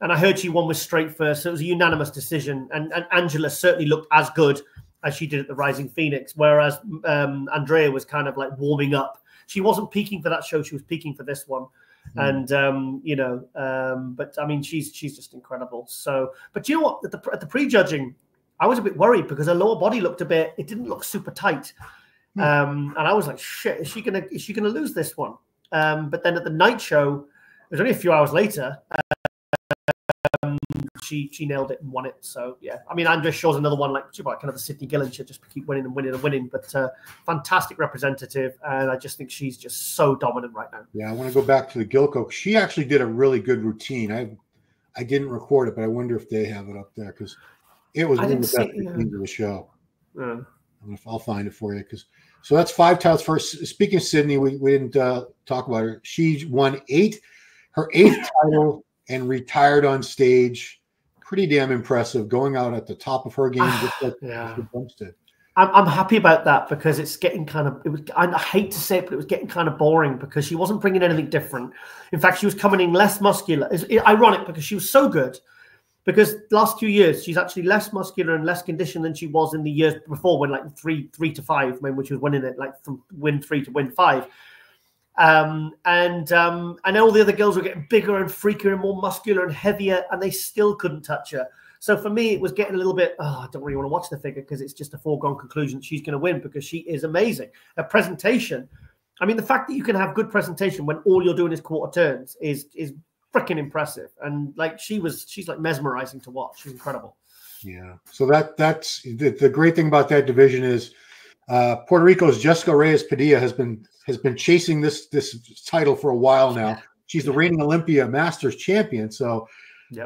Speaker 2: and I heard she won with straight first, so it was a unanimous decision. And Angela certainly looked as good as she did at the Rising Phoenix, whereas Andrea was kind of like warming up. She wasn't peaking for that show; she was peaking for this one. And you know, but I mean, she's just incredible. So, but you know what? At the prejudging, I was a bit worried because her lower body it didn't look super tight, and I was like, shit, is she gonna lose this one? But then at the night show, it was only a few hours later. She nailed it and won it. So yeah, I mean, Andrea Shaw's another one like kind of the Sydney Gillen. She'll just keep winning and winning and winning. But fantastic representative, and I just think she's just so dominant right now.
Speaker 1: Yeah, I want to go back to the Gilco. She actually did a really good routine. I didn't record it, but I wonder if they have it up there because it was one of the best routines of the show. Yeah. I'll find it for you so that's 5 titles. First, speaking of Sydney, we didn't talk about her. She won her 8th title and retired on stage. Pretty damn impressive, going out at the top of her game, just like the Bumps did.
Speaker 2: I'm happy about that because it's getting kind of. I hate to say it, but it was getting kind of boring because she wasn't bringing anything different. In fact, she was coming in less muscular. It's ironic because she was so good. Because last 2 years, she's actually less muscular and less conditioned than she was in the years before, when like 3 to 5, when she was winning it, like from win 3 to win 5. And all the other girls were getting bigger and freakier and more muscular and heavier, and they still couldn't touch her. So for me, it was getting a little bit, I don't really want to watch the figure because it's just a foregone conclusion that she's going to win because she is amazing. Her presentation, I mean, the fact that you can have good presentation when all you're doing is quarter turns is freaking impressive. And like she's like mesmerizing to watch. She's incredible.
Speaker 1: Yeah. So that's the great thing about that division is Puerto Rico's Jessica Reyes Padilla has been chasing this title for a while now. She's the reigning Olympia Masters champion. So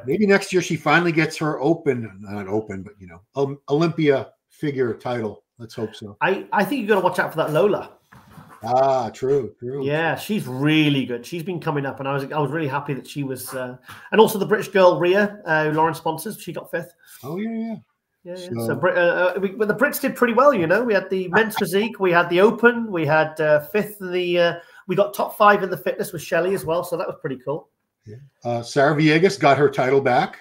Speaker 1: maybe next year she finally gets her not open, but Olympia figure title. Let's hope so.
Speaker 2: I think you got to watch out for that Lola.
Speaker 1: Ah, true.
Speaker 2: Yeah, she's really good. She's been coming up, and I was really happy that she was. And also the British girl Rhea, who Lauren sponsors, she got 5th.
Speaker 1: Oh yeah.
Speaker 2: So the Brits did pretty well. We had the men's physique, we had the Open, we had 5th in the We got top 5 in the fitness with Shelley as well, so that was pretty cool.
Speaker 1: Yeah. Sarah Villegas got her title back.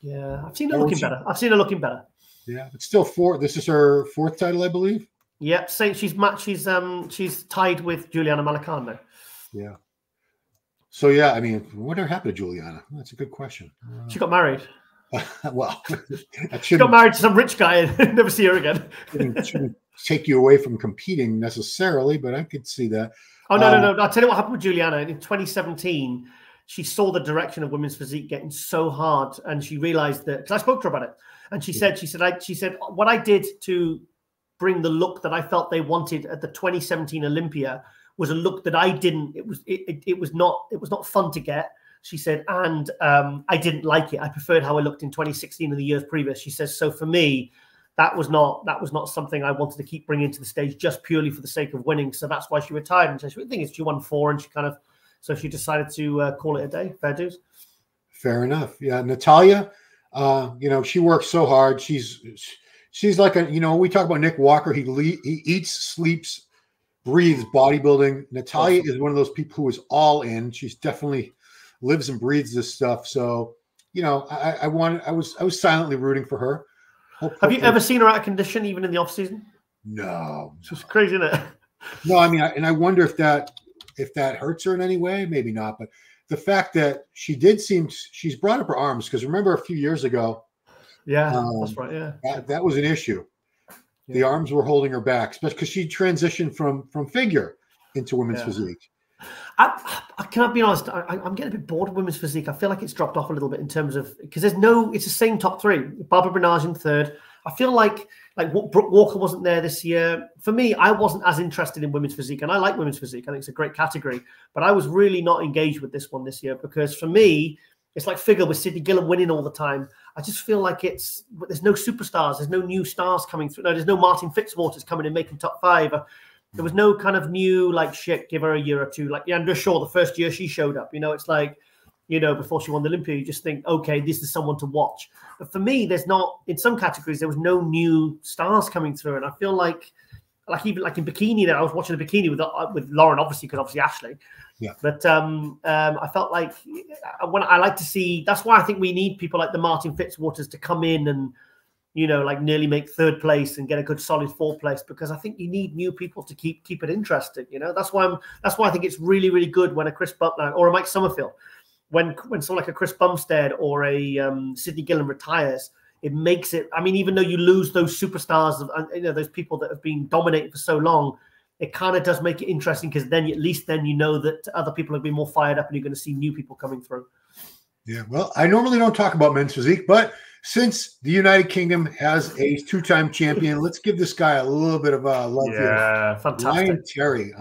Speaker 2: Yeah, I've seen her looking better. I've seen her looking better.
Speaker 1: Yeah, it's still 4. This is her 4th title, I believe.
Speaker 2: Yeah, saying she's tied with Juliana Malacan now.
Speaker 1: Yeah. So yeah, I mean, whatever happened to Juliana? That's a good question.
Speaker 2: She got married.
Speaker 1: Well,
Speaker 2: she got married to some rich guy and never see her again.
Speaker 1: shouldn't take you away from competing necessarily, but I could see that.
Speaker 2: Oh, no. I'll tell you what happened with Juliana. In 2017, she saw the direction of women's physique getting so hard, and she realized that, because I spoke to her about it, and she said, what I did to bring the look that I felt they wanted at the 2017 Olympia was a look that I didn't, it was not fun to get. She said, and I didn't like it. I preferred how I looked in 2016 and the years previous. She says, so for me, that was not something I wanted to keep bringing to the stage just purely for the sake of winning. So that's why she retired. And she thinks she won 4, and so she decided to call it a day. Fair dues. Fair
Speaker 1: enough. Yeah, Natalia, she works so hard. She's like we talk about Nick Walker. He eats, sleeps, breathes bodybuilding. Natalia is one of those people who is all in. She's definitely lives and breathes this stuff. So, I was silently rooting for her.
Speaker 2: Have you ever seen her out of condition, even in the off season?
Speaker 1: No.
Speaker 2: It's just crazy, isn't it?
Speaker 1: No, I mean, I wonder if that hurts her in any way. Maybe not. But the fact that she's brought up her arms, because remember a few years ago.
Speaker 2: Yeah, that's right. Yeah.
Speaker 1: That was an issue. Yeah. The arms were holding her back, especially because she transitioned from figure into women's physique.
Speaker 2: I cannot be honest. I'm getting a bit bored of women's physique. I feel like it's dropped off a little bit in terms of, because it's the same top 3. Barbara Bernage in 3rd. I feel like Brooke Walker wasn't there this year. For me, I wasn't as interested in women's physique, and I like women's physique. I think it's a great category, but I was really not engaged with this one this year because for me, it's like figure with Sydney Gillum winning all the time. I just feel like there's no superstars. There's no new stars coming through. No, there's no Martin Fitzwaters coming and making top 5. There was no kind of new, give her a year or 2. Like Andrea Shaw, the first year she showed up, it's like, before she won the Olympia, you just think, okay, this is someone to watch. But for me, there's not, in some categories, there was no new stars coming through. And I feel like even in bikini, I was watching the bikini with Lauren, obviously, because obviously Ashley.
Speaker 1: Yeah.
Speaker 2: But I felt like I like to see, that's why I think we need people like the Martin Fitzwaters to come in and, nearly make 3rd place and get a good solid 4th place, because I think you need new people to keep it interesting. That's why I think it's really, really good when a Chris Butler or a Mike Summerfield, when someone like a Chris Bumstead or a Sydney Gillum retires, it makes it. I mean, even though you lose those superstars, those people that have been dominating for so long, it kind of does make it interesting, because then at least you know that other people have been more fired up and you're going to see new people coming through.
Speaker 1: Yeah, well, I normally don't talk about men's physique, but since the United Kingdom has a 2-time champion, let's give this guy a little bit of love here.
Speaker 2: Yeah, fantastic.
Speaker 1: Ryan Terry.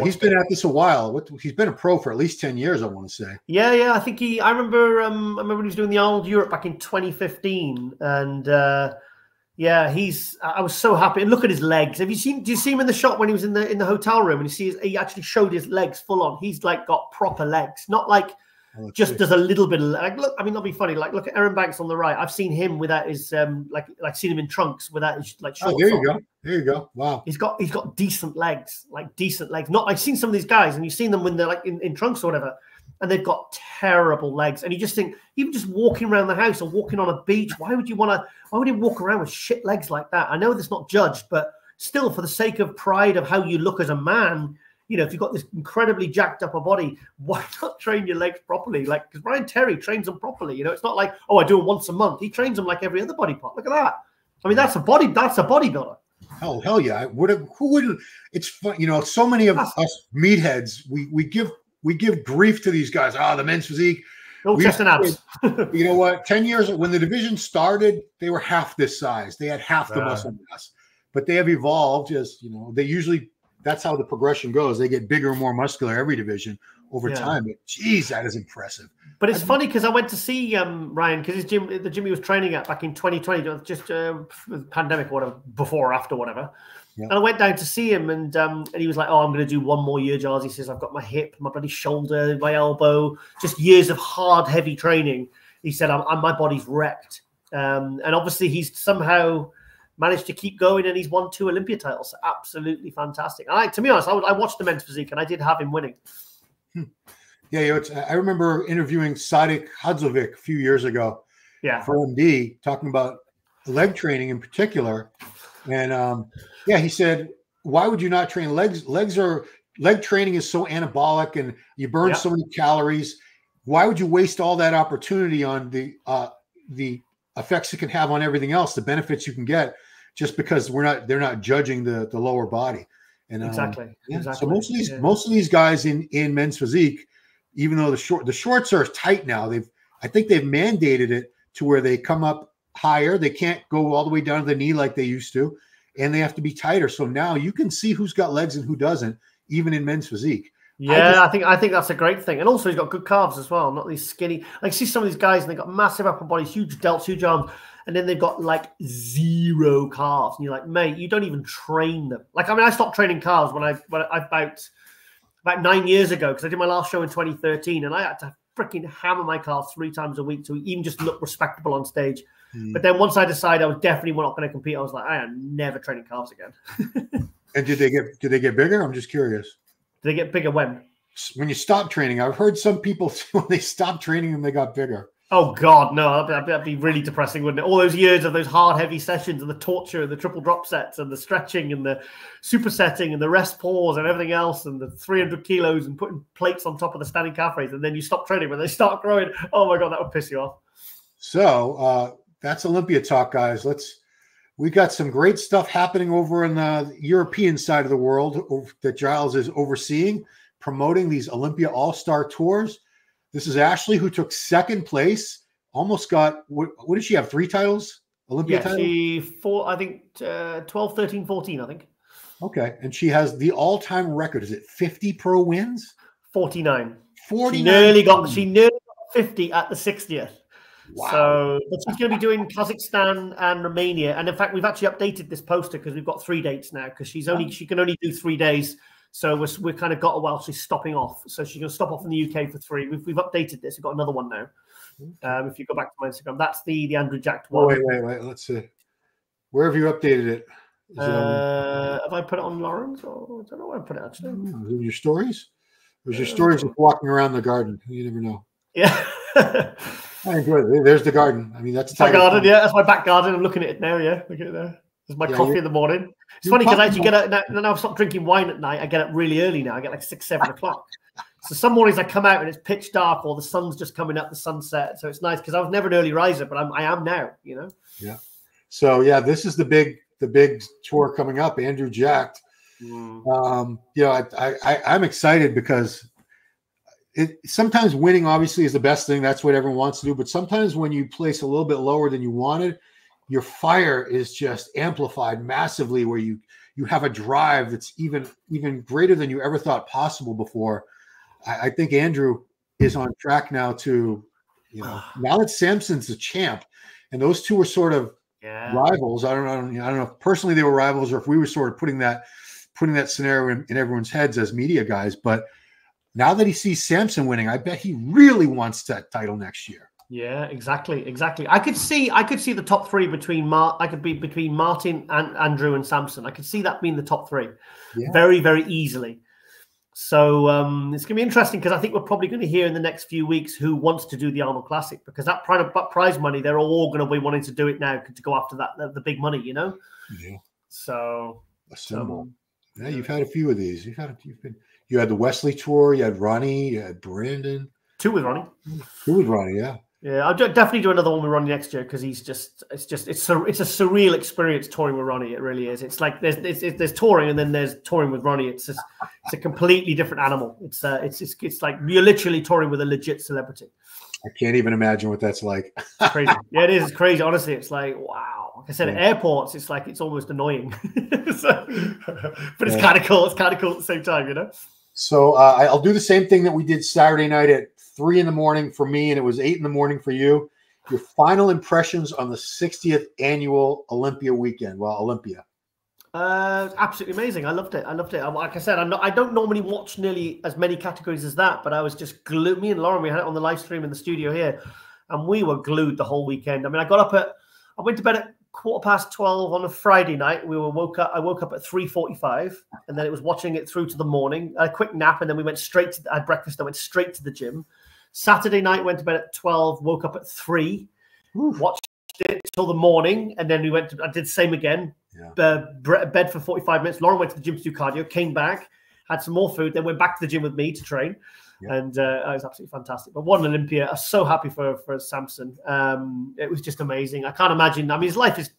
Speaker 1: He's been at this a while. He's been a pro for at least 10 years, I want to say.
Speaker 2: Yeah. I think I remember when he was doing the Arnold Europe back in 2015, and I was so happy. And look at his legs. Do you see him in the shot when he was in the hotel room, and he actually showed his legs full on? He's got proper legs, not like just does a little bit of look. I mean, not be funny. Look at Aaron Banks on the right. I've seen him without his seen him in trunks without his shorts.
Speaker 1: Oh, there you go. There you go. Wow.
Speaker 2: He's got decent legs, decent legs. Not, I've seen some of these guys, and you've seen them when they're in trunks or whatever, and they've got terrible legs. And you just think, even just walking around the house or walking on a beach, why would you walk around with shit legs like that? I know that's not judged, but still, for the sake of pride of how you look as a man, if you've got this incredibly jacked up a body, why not train your legs properly? Because Ryan Terry trains them properly. It's not like, I do it once a month. He trains them like every other body part. Look at that. I mean, that's a bodybuilder.
Speaker 1: Hell yeah. Who wouldn't? It's fun. So many of us meatheads, we give grief to these guys. The men's physique.
Speaker 2: No chest and abs.
Speaker 1: You know what? 10 years when the division started, they were half this size. They had half the muscle mass, but they have evolved as, they usually, that's how the progression goes. They get bigger and more muscular every division over time. But geez, that is impressive.
Speaker 2: But it's funny because I went to see Ryan, because the gym he was training at back in 2020, just pandemic or whatever, before or after, whatever. Yeah. And I went down to see him, and he was like, I'm going to do one more year, Giles. He says, I've got my hip, my bloody shoulder, my elbow, just years of hard, heavy training. He said, my body's wrecked. And obviously he's somehow managed to keep going, and he's won 2 Olympia titles. Absolutely fantastic. To be honest, I watched the men's physique, and I did have him winning.
Speaker 1: Yeah, I remember interviewing Sadik Hadzovic a few years ago for MD, talking about leg training in particular. And he said, why would you not train legs? Leg training is so anabolic and you burn so many calories. Why would you waste all that opportunity on the effects it can have on everything else, the benefits you can get, just because they're not judging the lower body. And
Speaker 2: exactly.
Speaker 1: So most of these guys in men's physique, even though the shorts are tight now, I think they've mandated it to where they come up higher. They can't go all the way down to the knee like they used to, and they have to be tighter. So now you can see who's got legs and who doesn't, even in men's physique.
Speaker 2: Yeah, I think that's a great thing. And also he's got good calves as well, not these skinny. Like, see some of these guys and they've got massive upper bodies, huge delts, huge arms, and then they've got like 0 calves. And you're like, mate, you don't even train them. Like, I mean, I stopped training calves when I about 9 years ago, because I did my last show in 2013, and I had to freaking hammer my calves 3 times a week to even just look respectable on stage. But then once I decided I was definitely not going to compete, I was like, I am never training calves again.
Speaker 1: And did they get bigger? I'm just curious.
Speaker 2: Did they get bigger when?
Speaker 1: When you stop training. I've heard some people when they stopped training them, they got bigger.
Speaker 2: Oh God, no, that'd be really depressing, wouldn't it? All those years of those hard, heavy sessions and the torture and the triple drop sets and the stretching and the supersetting and the rest pause and everything else and the 300 kilos and putting plates on top of the standing calf raise, and then you stop training when they start growing. Oh my God, that would piss you off.
Speaker 1: So that's Olympia talk, guys. We got some great stuff happening over in the European side of the world that Giles is overseeing, promoting these Olympia All-Star Tours. This is Ashley, who took 2nd place. Almost got, what did she have, 3 titles? Olympia titles?
Speaker 2: I think 12, 13, 14, I think.
Speaker 1: Okay. And she has the all-time record. Is it 50 pro wins?
Speaker 2: 49.
Speaker 1: 49.
Speaker 2: She nearly got 50 at the 60th.
Speaker 1: Wow.
Speaker 2: So, but she's going to be doing Kazakhstan and Romania. And in fact, we've actually updated this poster because we've got 3 dates now, because she can only do 3 days. So we've kind of got her while she's stopping off. So she's going to stop off in the UK for 3. We've updated this. We've got another one now. If you go back to my Instagram, that's the Andrew Jacked one.
Speaker 1: Wait. Let's see. Where have you updated it?
Speaker 2: Have I put it on Lauren's? Or I don't know where I put it actually.
Speaker 1: Is it your stories? Or is your stories of walking around the garden? You never know.
Speaker 2: Yeah.
Speaker 1: I enjoy it. There's the garden. I mean, that's
Speaker 2: my garden. Yeah, that's my back garden. I'm looking at it now. Yeah, look at it there. There's my coffee in the morning. It's funny because I actually get up now. I've stopped drinking wine at night. I get up really early now. I get like 6, 7 o'clock. So some mornings I come out and it's pitch dark, or the sun's just coming up, the sunset. So it's nice because I was never an early riser, but I am now. You know. Yeah.
Speaker 1: So yeah, this is the big tour coming up. Andrew Jacked. I'm excited because sometimes winning obviously is the best thing. That's what everyone wants to do. But sometimes when you place a little bit lower than you wanted, your fire is just amplified massively, where you have a drive that's even greater than you ever thought possible before. I think Andrew is on track now to, now that Samson's the champ, and those two were sort of rivals. I don't know if personally they were rivals or if we were sort of putting that scenario in everyone's heads as media guys. But now that he sees Samson winning, I bet he really wants that title next year.
Speaker 2: Yeah, exactly. I could see the top 3 between Martin and Andrew and Samson. I could see that being the top 3 very, very easily. So it's going to be interesting because I think we're probably going to hear in the next few weeks who wants to do the Arnold Classic, because that prize money, they're all going to be wanting to do it now to go after the big money, you know?
Speaker 1: Yeah.
Speaker 2: So
Speaker 1: assemble. Yeah, you've had a few of these. You had the Wesley tour, you had Ronnie, you had Brandon.
Speaker 2: 2 with Ronnie.
Speaker 1: 2 with Ronnie, yeah.
Speaker 2: Yeah, I'll definitely do another one with Ronnie next year, because it's a surreal experience touring with Ronnie. It really is. It's like there's touring and then there's touring with Ronnie. It's a completely different animal. It's like you're literally touring with a legit celebrity.
Speaker 1: I can't even imagine what that's like.
Speaker 2: Crazy. Yeah, it is. It's crazy. Honestly, it's like, wow. Like I said, at airports, it's almost annoying. But it's kind of cool. It's kind of cool at the same time, you know?
Speaker 1: So I'll do the same thing that we did Saturday night at 3 in the morning for me, and it was 8 in the morning for you. Your final impressions on the 60th annual Olympia weekend. Well, Olympia.
Speaker 2: Absolutely amazing. I loved it. Like I said, I don't normally watch nearly as many categories as that, but I was just glued. Me and Lauren, we had it on the live stream in the studio here, and we were glued the whole weekend. I mean, I went to bed at 12:15 on a Friday night. I woke up at 3:45, and then it was watching it through to the morning. A quick nap, and then we went straight to. I had breakfast. I went straight to the gym. Saturday night, went to bed at 12. Woke up at 3. Watched it till the morning, and then we went to. I did the same again. Yeah. Bed for 45 minutes. Lauren went to the gym to do cardio. Came back, had some more food, then went back to the gym with me to train. Yeah. And it was absolutely fantastic. But what an Olympia. I'm so happy for Samson. It was just amazing. I can't imagine. I mean, his life has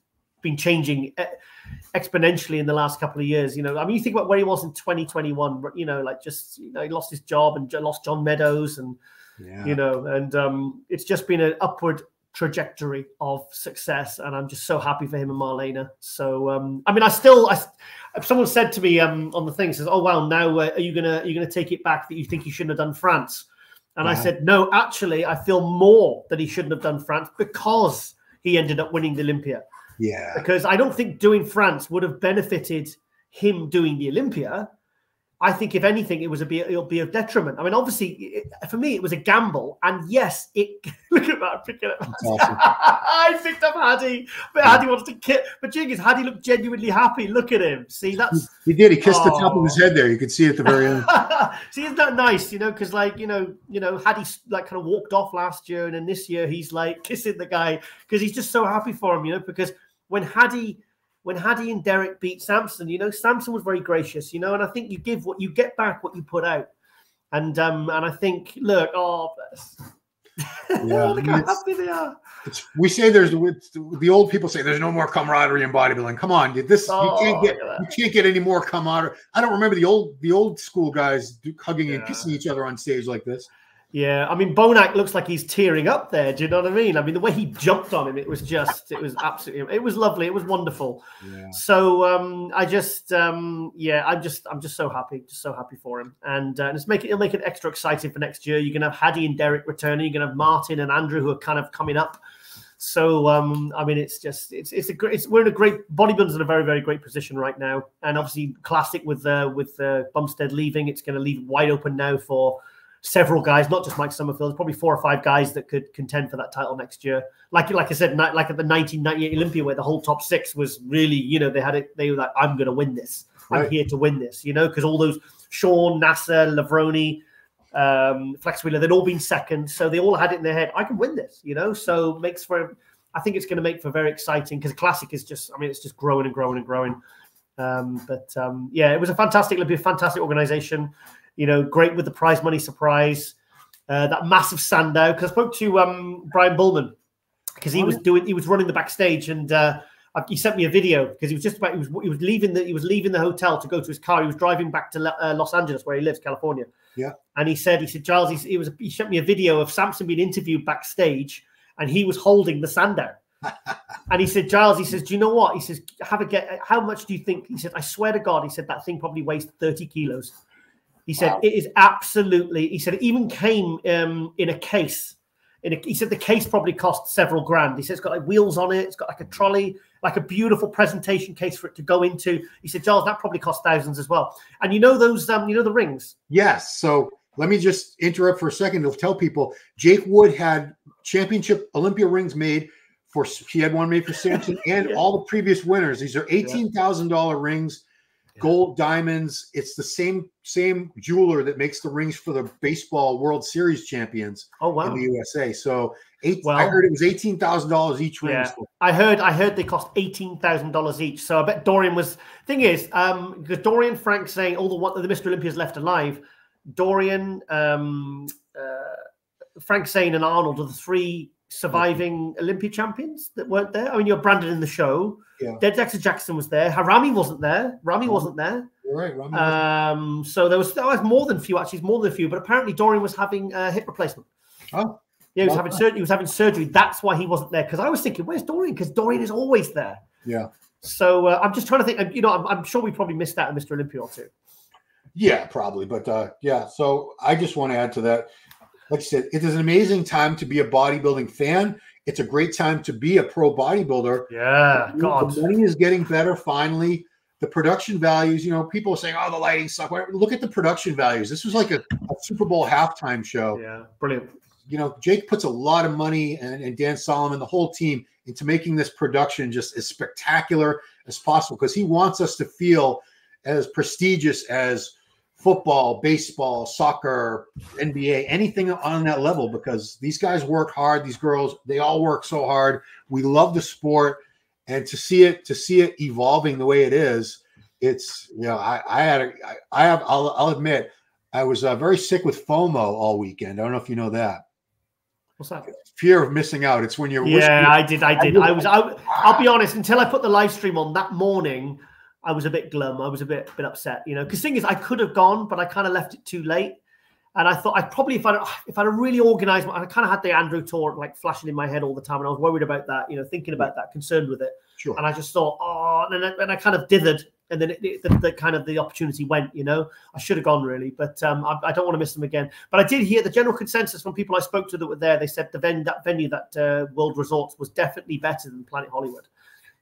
Speaker 2: been changing exponentially in the last couple of years. You know, I mean, you think about where he was in 2021, you know, like just, you know, he lost his job and lost John Meadows and, you know, and it's just been an upward trajectory of success. And I'm just so happy for him and Marlena. So, I mean, someone said to me on the thing, says, "Oh, well, now are you gonna take it back that you think he shouldn't have done France?" And I said, "No, actually, I feel more that he shouldn't have done France because he ended up winning the Olympia." Yeah. Because I don't think doing France would have benefited him doing the Olympia. I think if anything, it'll be a detriment. I mean, obviously, for me, it was a gamble. And yes, look at that, picking up. Awesome. I picked up Hadi, but Hadi wants to kill. But Jing is Hadi looked genuinely happy. Look at him. See, that's
Speaker 1: he did. He kissed the top of his head there. You could see at the very end.
Speaker 2: See, isn't that nice? You know, because like you know, Hadi like kind of walked off last year, and then this year he's like kissing the guy because he's just so happy for him. You know, because when Hadi and Derek beat Samson, you know, Samson was very gracious, you know, and I think you get back what you put out. And I think, look,
Speaker 1: yeah,
Speaker 2: look how happy they are.
Speaker 1: We say the old people say there's no more camaraderie in bodybuilding. Come on, you can't get any more camaraderie. I don't remember the old school guys hugging and kissing each other on stage like this.
Speaker 2: Yeah, I mean, Bonac looks like he's tearing up there. Do you know what I mean? I mean, the way he jumped on him, it was absolutely, it was lovely. It was wonderful. Yeah. So I'm just so happy for him. And it'll make it extra exciting for next year. You're going to have Hadi and Derek returning. You're going to have Martin and Andrew who are kind of coming up. So, I mean, we're in a great, bodybuilding's in a very, very great position right now. And obviously Classic with Bumstead leaving, it's going to leave wide open now for several guys, not just Mike Summerfield. There's probably 4 or 5 guys that could contend for that title next year. Like I said, like at the 1998 Olympia, where the whole top 6 was really, you know, they were like, I'm going to win this. Right. I'm here to win this, you know, because all those Sean, Nasser, Lavroni, Flex Wheeler, they'd all been second. So they all had it in their head, I can win this, you know, so I think it's going to make for very exciting because Classic is just, I mean, it's just growing and growing and growing. Yeah, it was a fantastic Olympia, fantastic organization. You know, great with the prize money surprise, that massive Sandow. Because I spoke to Brian Bullman because he was running the backstage, and he sent me a video because he was leaving the hotel to go to his car. He was driving back to Los Angeles, where he lives, California. Yeah, and he said, Giles, he sent me a video of Samson being interviewed backstage, and he was holding the Sandow. And he said, Giles, he says, do you know what? He says, have a get. How much do you think? He said, I swear to God, he said that thing probably weighs 30 kilos. He said, it is absolutely, he said, it even came in a case. He said the case probably cost several grand. He said it's got like wheels on it. It's got like a trolley, like a beautiful presentation case for it to go into. He said, Giles, that probably cost thousands as well. And you know those, you know the rings? Yes.
Speaker 1: So let me just interrupt for a second to tell people, Jake Wood had championship Olympia rings made he had one made for Samson and all the previous winners. These are $18,000 rings. Gold diamonds. It's the same jeweler that makes the rings for the baseball World Series champions in the USA. So I heard it was $18,000 each ring.
Speaker 2: Yeah, I heard they cost $18,000 each. So I bet Dorian was. Thing is, because Dorian, Frank saying all the Mr. Olympias left alive. Dorian, Frank Zane, and Arnold are the 3 surviving Olympia champions that weren't there. I mean, you're Brandon in the show. Yeah. Dexter Jackson was there. Harami wasn't there. Rami wasn't there.
Speaker 1: You're right. Rami
Speaker 2: so there was more than a few, actually, more than a few. But apparently Dorian was having a hip replacement. Oh. Yeah, he was having surgery. He was having surgery. That's why he wasn't there. Because I was thinking, where's Dorian? Because Dorian is always there.
Speaker 1: Yeah.
Speaker 2: So I'm just trying to think. You know, I'm sure we probably missed out on Mr. Olympia or 2.
Speaker 1: Yeah, probably. But yeah. So I just want to add to that. Like I said, it is an amazing time to be a bodybuilding fan. It's a great time to be a pro bodybuilder.
Speaker 2: Yeah, God.
Speaker 1: The money is getting better finally. the production values, you know, people are saying, oh, the lighting suck. Whatever. Look at the production values. This was like a Super Bowl halftime show.
Speaker 2: Yeah, brilliant.
Speaker 1: You know, Jake puts a lot of money, and Dan Solomon, the whole team, into making this production just as spectacular as possible, because he wants us to feel as prestigious as football, baseball, soccer, NBA, anything on that level, because these guys work hard. These girls, they all work so hard. We love the sport, and to see it evolving the way it is, it's, you know, I'll admit, I was very sick with FOMO all weekend. I don't know if you know that.
Speaker 2: What's that?
Speaker 1: Fear of missing out. It's when you're
Speaker 2: I did. I'll be honest, until I put the live stream on that morning, I was a bit glum. I was a bit upset, you know, because the thing is, I could have gone, but I kind of left it too late. And I thought I probably, if I'd really organized, I kind of had the Andrew tour like flashing in my head all the time, and I was worried about that, you know, thinking about that, concerned with it.
Speaker 1: Sure.
Speaker 2: And I just thought, oh, and I kind of dithered, and then the opportunity went, you know. I should have gone really, but I don't want to miss them again. But I did hear the general consensus from people I spoke to that were there. They said that venue, World Resorts, was definitely better than Planet Hollywood.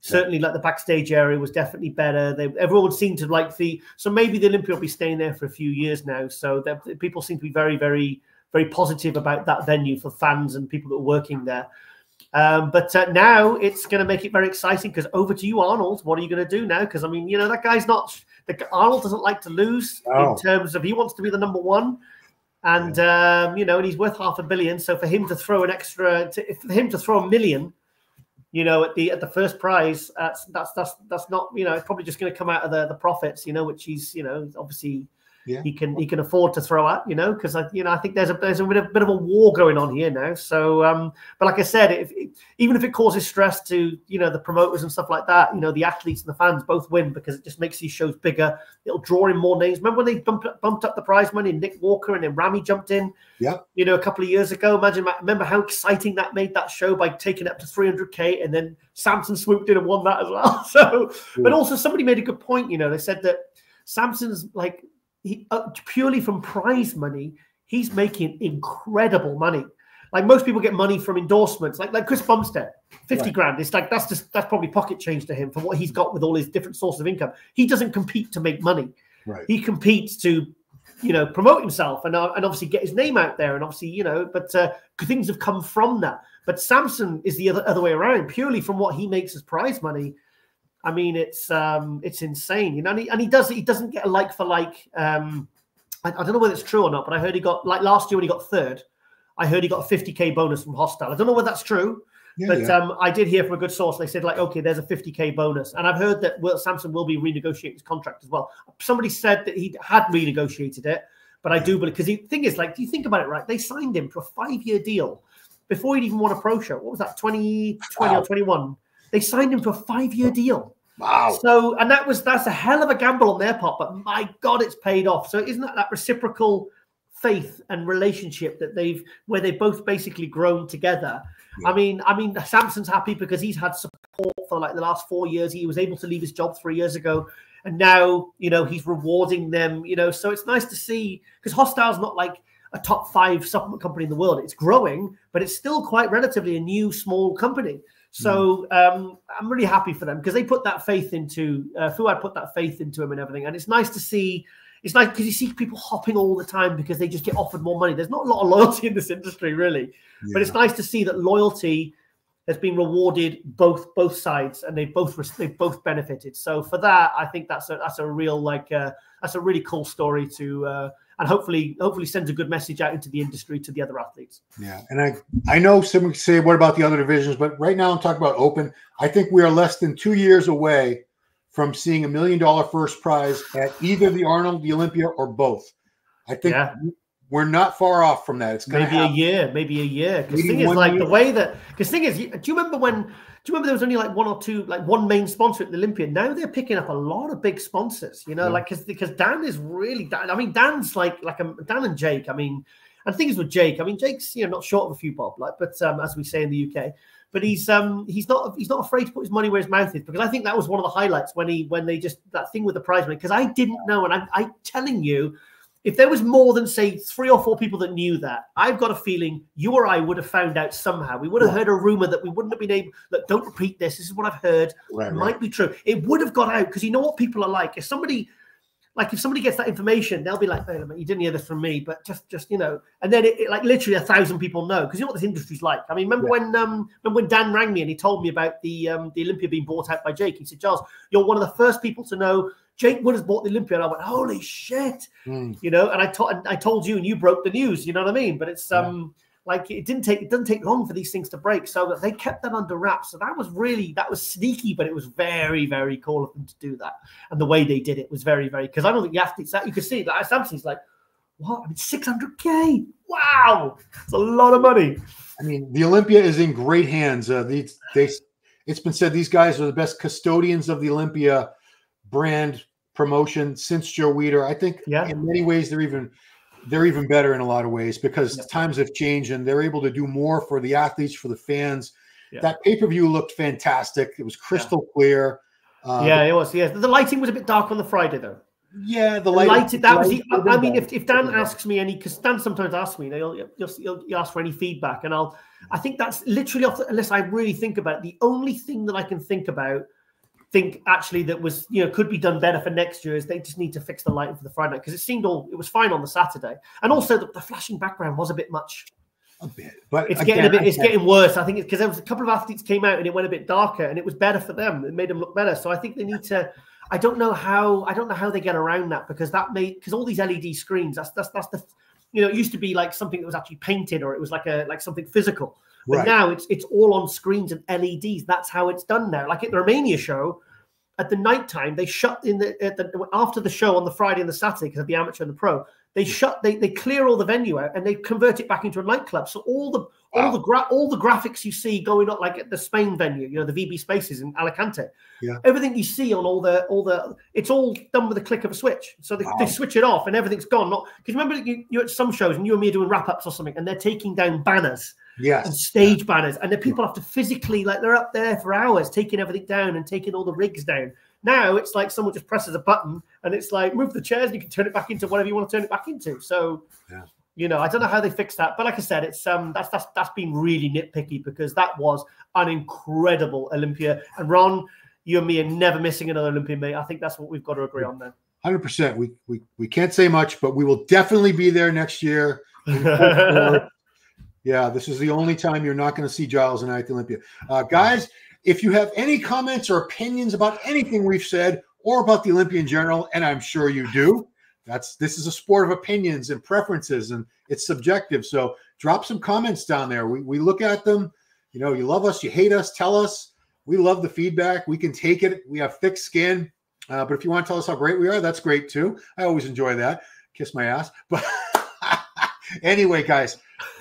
Speaker 2: Certainly, like the backstage area was definitely better. Everyone seemed to like so maybe the Olympia will be staying there for a few years now. So people seem to be very, very, very positive about that venue for fans and people that are working there. But now it's going to make it very exciting, because over to you, Arnold. What are you going to do now? Because I mean, you know, that guy's not. Arnold doesn't like to lose in terms of he wants to be the #1, and you know, and he's worth $500 million. So for him to throw $1 million, you know, at the first prize, that's not, you know, it's probably just going to come out of the profits, you know, which he's, you know, obviously he can afford to throw at, you know, because I think there's a bit of a war going on here now. So, but like I said, even if it causes stress to, you know, the promoters and stuff like that, you know, the athletes and the fans both win, because it just makes these shows bigger. It'll draw in more names. Remember when they bumped up the prize money and Nick Walker and then Rami jumped in? Yeah. You know, a couple of years ago. Remember how exciting that made that show by taking it up to 300K, and then Samson swooped in and won that as well. So, but also somebody made a good point. You know, they said that Samson's like, he purely from prize money, he's making incredible money. Like most people get money from endorsements, like Chris Bumstead, 50 grand. It's like that's probably pocket change to him for what he's got with all his different sources of income. He doesn't compete to make money. Right. He competes to, you know, promote himself and obviously get his name out there, and obviously, you know, but things have come from that. But Samson is the other way around, purely from what he makes as prize money. I mean, it's insane, you know, and he doesn't get a like for like. I don't know whether it's true or not, but I heard he got, like last year when he got third, I heard he got a 50K bonus from Hostile. I don't know whether that's true, but I did hear from a good source. They said like, okay, there's a 50K bonus, and I've heard that Samson will be renegotiating his contract as well. Somebody said that he had renegotiated it, but I do believe, because the thing is, like, do you think about it, right? They signed him for a 5-year deal before he'd even won a pro show. What was that, 2020 or 21? They signed him to a 5-year deal. Wow. So, and that's a hell of a gamble on their part, but my God, it's paid off. So isn't that reciprocal faith and relationship that where they've both basically grown together? Yeah. I mean, Samson's happy because he's had support for like the last 4 years. He was able to leave his job 3 years ago, and now, you know, he's rewarding them, you know, so it's nice to see, because Hostile's not like a top 5 supplement company in the world. It's growing, but it's still quite relatively a new, small company. So I'm really happy for them, because they put that faith into Fuad, put that faith into him and everything. And it's nice to see. It's nice because you see people hopping all the time because they just get offered more money. There's not a lot of loyalty in this industry, really. Yeah. But it's nice to see that loyalty has been rewarded both sides, and they've both benefited. So for that, I think that's a real that's a really cool story to. And hopefully sends a good message out into the industry to the other athletes. Yeah, and I know someone can say, what about the other divisions? But right now I'm talking about open. I think we are less than 2 years away from seeing $1 million first prize at either the Arnold, the Olympia, or both. I think we're not far off from that. It's maybe a year. Because thing is, like, the way that, because thing is, do you remember there was only like one or two, like one main sponsor at the Olympia? Now they're picking up a lot of big sponsors, you know, like, because Dan is really, I mean, Dan's like Dan and Jake. I mean, and things with Jake, I mean, Jake's, you know, not short of a few bob, like, but as we say in the UK, but he's not afraid to put his money where his mouth is, because I think that was one of the highlights when they just, that thing with the prize money, because I didn't know, and I'm telling you, if there was more than, say, 3 or 4 people that knew that, I've got a feeling you or I would have found out somehow. We would have heard a rumor that we wouldn't have been able, look, don't repeat this. This is what I've heard. It might be true. It would have got out because you know what people are like. If somebody gets that information, they'll be like, "Wait a minute, you didn't hear this from me," but just you know, and then it like literally 1,000 people know because you know what this industry's like. I mean, remember when Dan rang me and he told me about the Olympia being bought out by Jake? He said, "Giles, you're one of the first people to know Jake Wood has bought the Olympia," and I went, "Holy shit!" You know, and I told you, and you broke the news. You know what I mean? But it's like it doesn't take long for these things to break. So they kept that under wraps. So that was sneaky, but it was very, very cool of them to do that. And the way they did it was very, very, because I don't think the athletes that you could see that Samson's like, what? I mean, 600K. Wow. It's a lot of money.
Speaker 1: I mean, the Olympia is in great hands. It's been said these guys are the best custodians of the Olympia brand promotion since Joe Weider. I think in many ways they're even better in a lot of ways because times have changed and they're able to do more for the athletes, for the fans. That pay-per-view looked fantastic. It was crystal clear.
Speaker 2: It was. Yeah, the lighting was a bit dark on the Friday though.
Speaker 1: Yeah, the lighting.
Speaker 2: That was the. I mean, if Dan asks me any, because Dan sometimes asks me, he'll ask for any feedback, and I think that's literally unless I really think about it, the only thing that I can think actually that was, you know, could be done better for next year is they just need to fix the lighting for the Friday night because it was fine on the Saturday, and also the flashing background was a bit much.
Speaker 1: A bit, but
Speaker 2: it's getting worse. I think it's because there was a couple of athletes came out and it went a bit darker, and it was better for them. It made them look better. So I think they need to. I don't know how they get around that because all these LED screens. That's the, you know, it used to be like something that was actually painted or it was like something physical. But now it's all on screens and LEDs. That's how it's done now. Like at the Romania show, at the nighttime, they shut in after the show on the Friday and the Saturday because of the amateur and the pro. They clear all the venue out and they convert it back into a nightclub. So all the graphics you see going on, like at the Spain venue, you know, the VB Spaces in Alicante, everything you see on all the it's all done with a click of a switch. So they switch it off and everything's gone. Because remember you're at some shows and you and me are doing wrap ups or something, and they're taking down banners. And stage banners, and the people have to physically, like, they're up there for hours taking everything down and taking all the rigs down. Now it's like someone just presses a button and it's like move the chairs and you can turn it back into whatever you want to turn it back into. So you know, I don't know how they fix that, but like I said, it's that's been really nitpicky because that was an incredible Olympia. And Ron, you and me are never missing another Olympia, mate. I think that's what we've got to agree on there.
Speaker 1: 100%. We can't say much, but we will definitely be there next year. Yeah, this is the only time you're not going to see Giles and I at the Olympia. Guys, if you have any comments or opinions about anything we've said or about the Olympia in general, and I'm sure you do, this is a sport of opinions and preferences, and it's subjective. So drop some comments down there. We look at them. You know, you love us, you hate us, tell us. We love the feedback. We can take it. We have thick skin. But if you want to tell us how great we are, that's great too. I always enjoy that. Kiss my ass. But anyway, guys,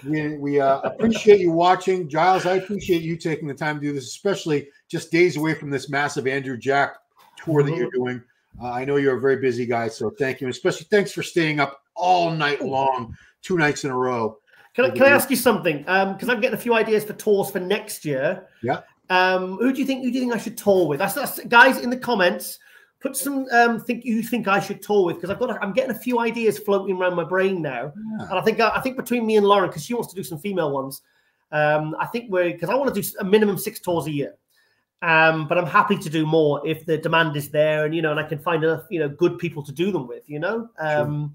Speaker 1: we appreciate you watching. Giles, I appreciate you taking the time to do this, especially just days away from this massive Andrew Jack tour that you're doing. I know you're a very busy guy, so thank you. And especially thanks for staying up all night long, 2 nights in a row.
Speaker 2: Can I ask you something? Because I'm getting a few ideas for tours for next year.
Speaker 1: Yeah.
Speaker 2: Who do you think I should tour with? That's guys in the comments. Put some think I should tour with, because I'm getting a few ideas floating around my brain now, and I think between me and Lauren, because she wants to do some female ones, I think because I want to do a minimum 6 tours a year, but I'm happy to do more if the demand is there, and and I can find enough good people to do them with. Sure. I mean,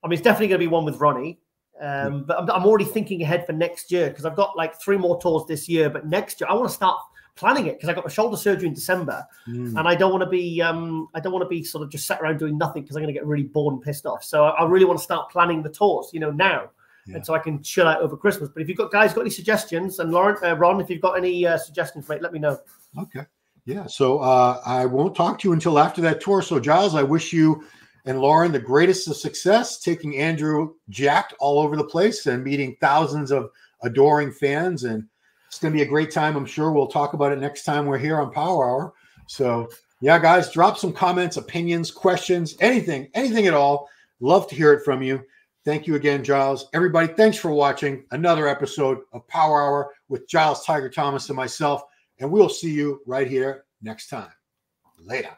Speaker 2: it's definitely going to be one with Ronnie, but I'm already thinking ahead for next year because I've got like 3 more tours this year, but next year I want to start planning it because I got my shoulder surgery in December, and I don't want to be sort of just sat around doing nothing because I'm going to get really bored and pissed off. So I really want to start planning the tours, now, and so I can chill out over Christmas. But if you've got any suggestions, and Ron, if you've got any suggestions, mate, let me know. Okay,
Speaker 1: yeah. So I won't talk to you until after that tour. So Giles, I wish you and Lauren the greatest of success, taking Andrew jacked all over the place and meeting thousands of adoring fans, and it's going to be a great time. I'm sure we'll talk about it next time we're here on Power Hour. So, yeah, guys, drop some comments, opinions, questions, anything at all. Love to hear it from you. Thank you again, Giles. Everybody, thanks for watching another episode of Power Hour with Giles Tiger Thomas and myself, and we'll see you right here next time. Later.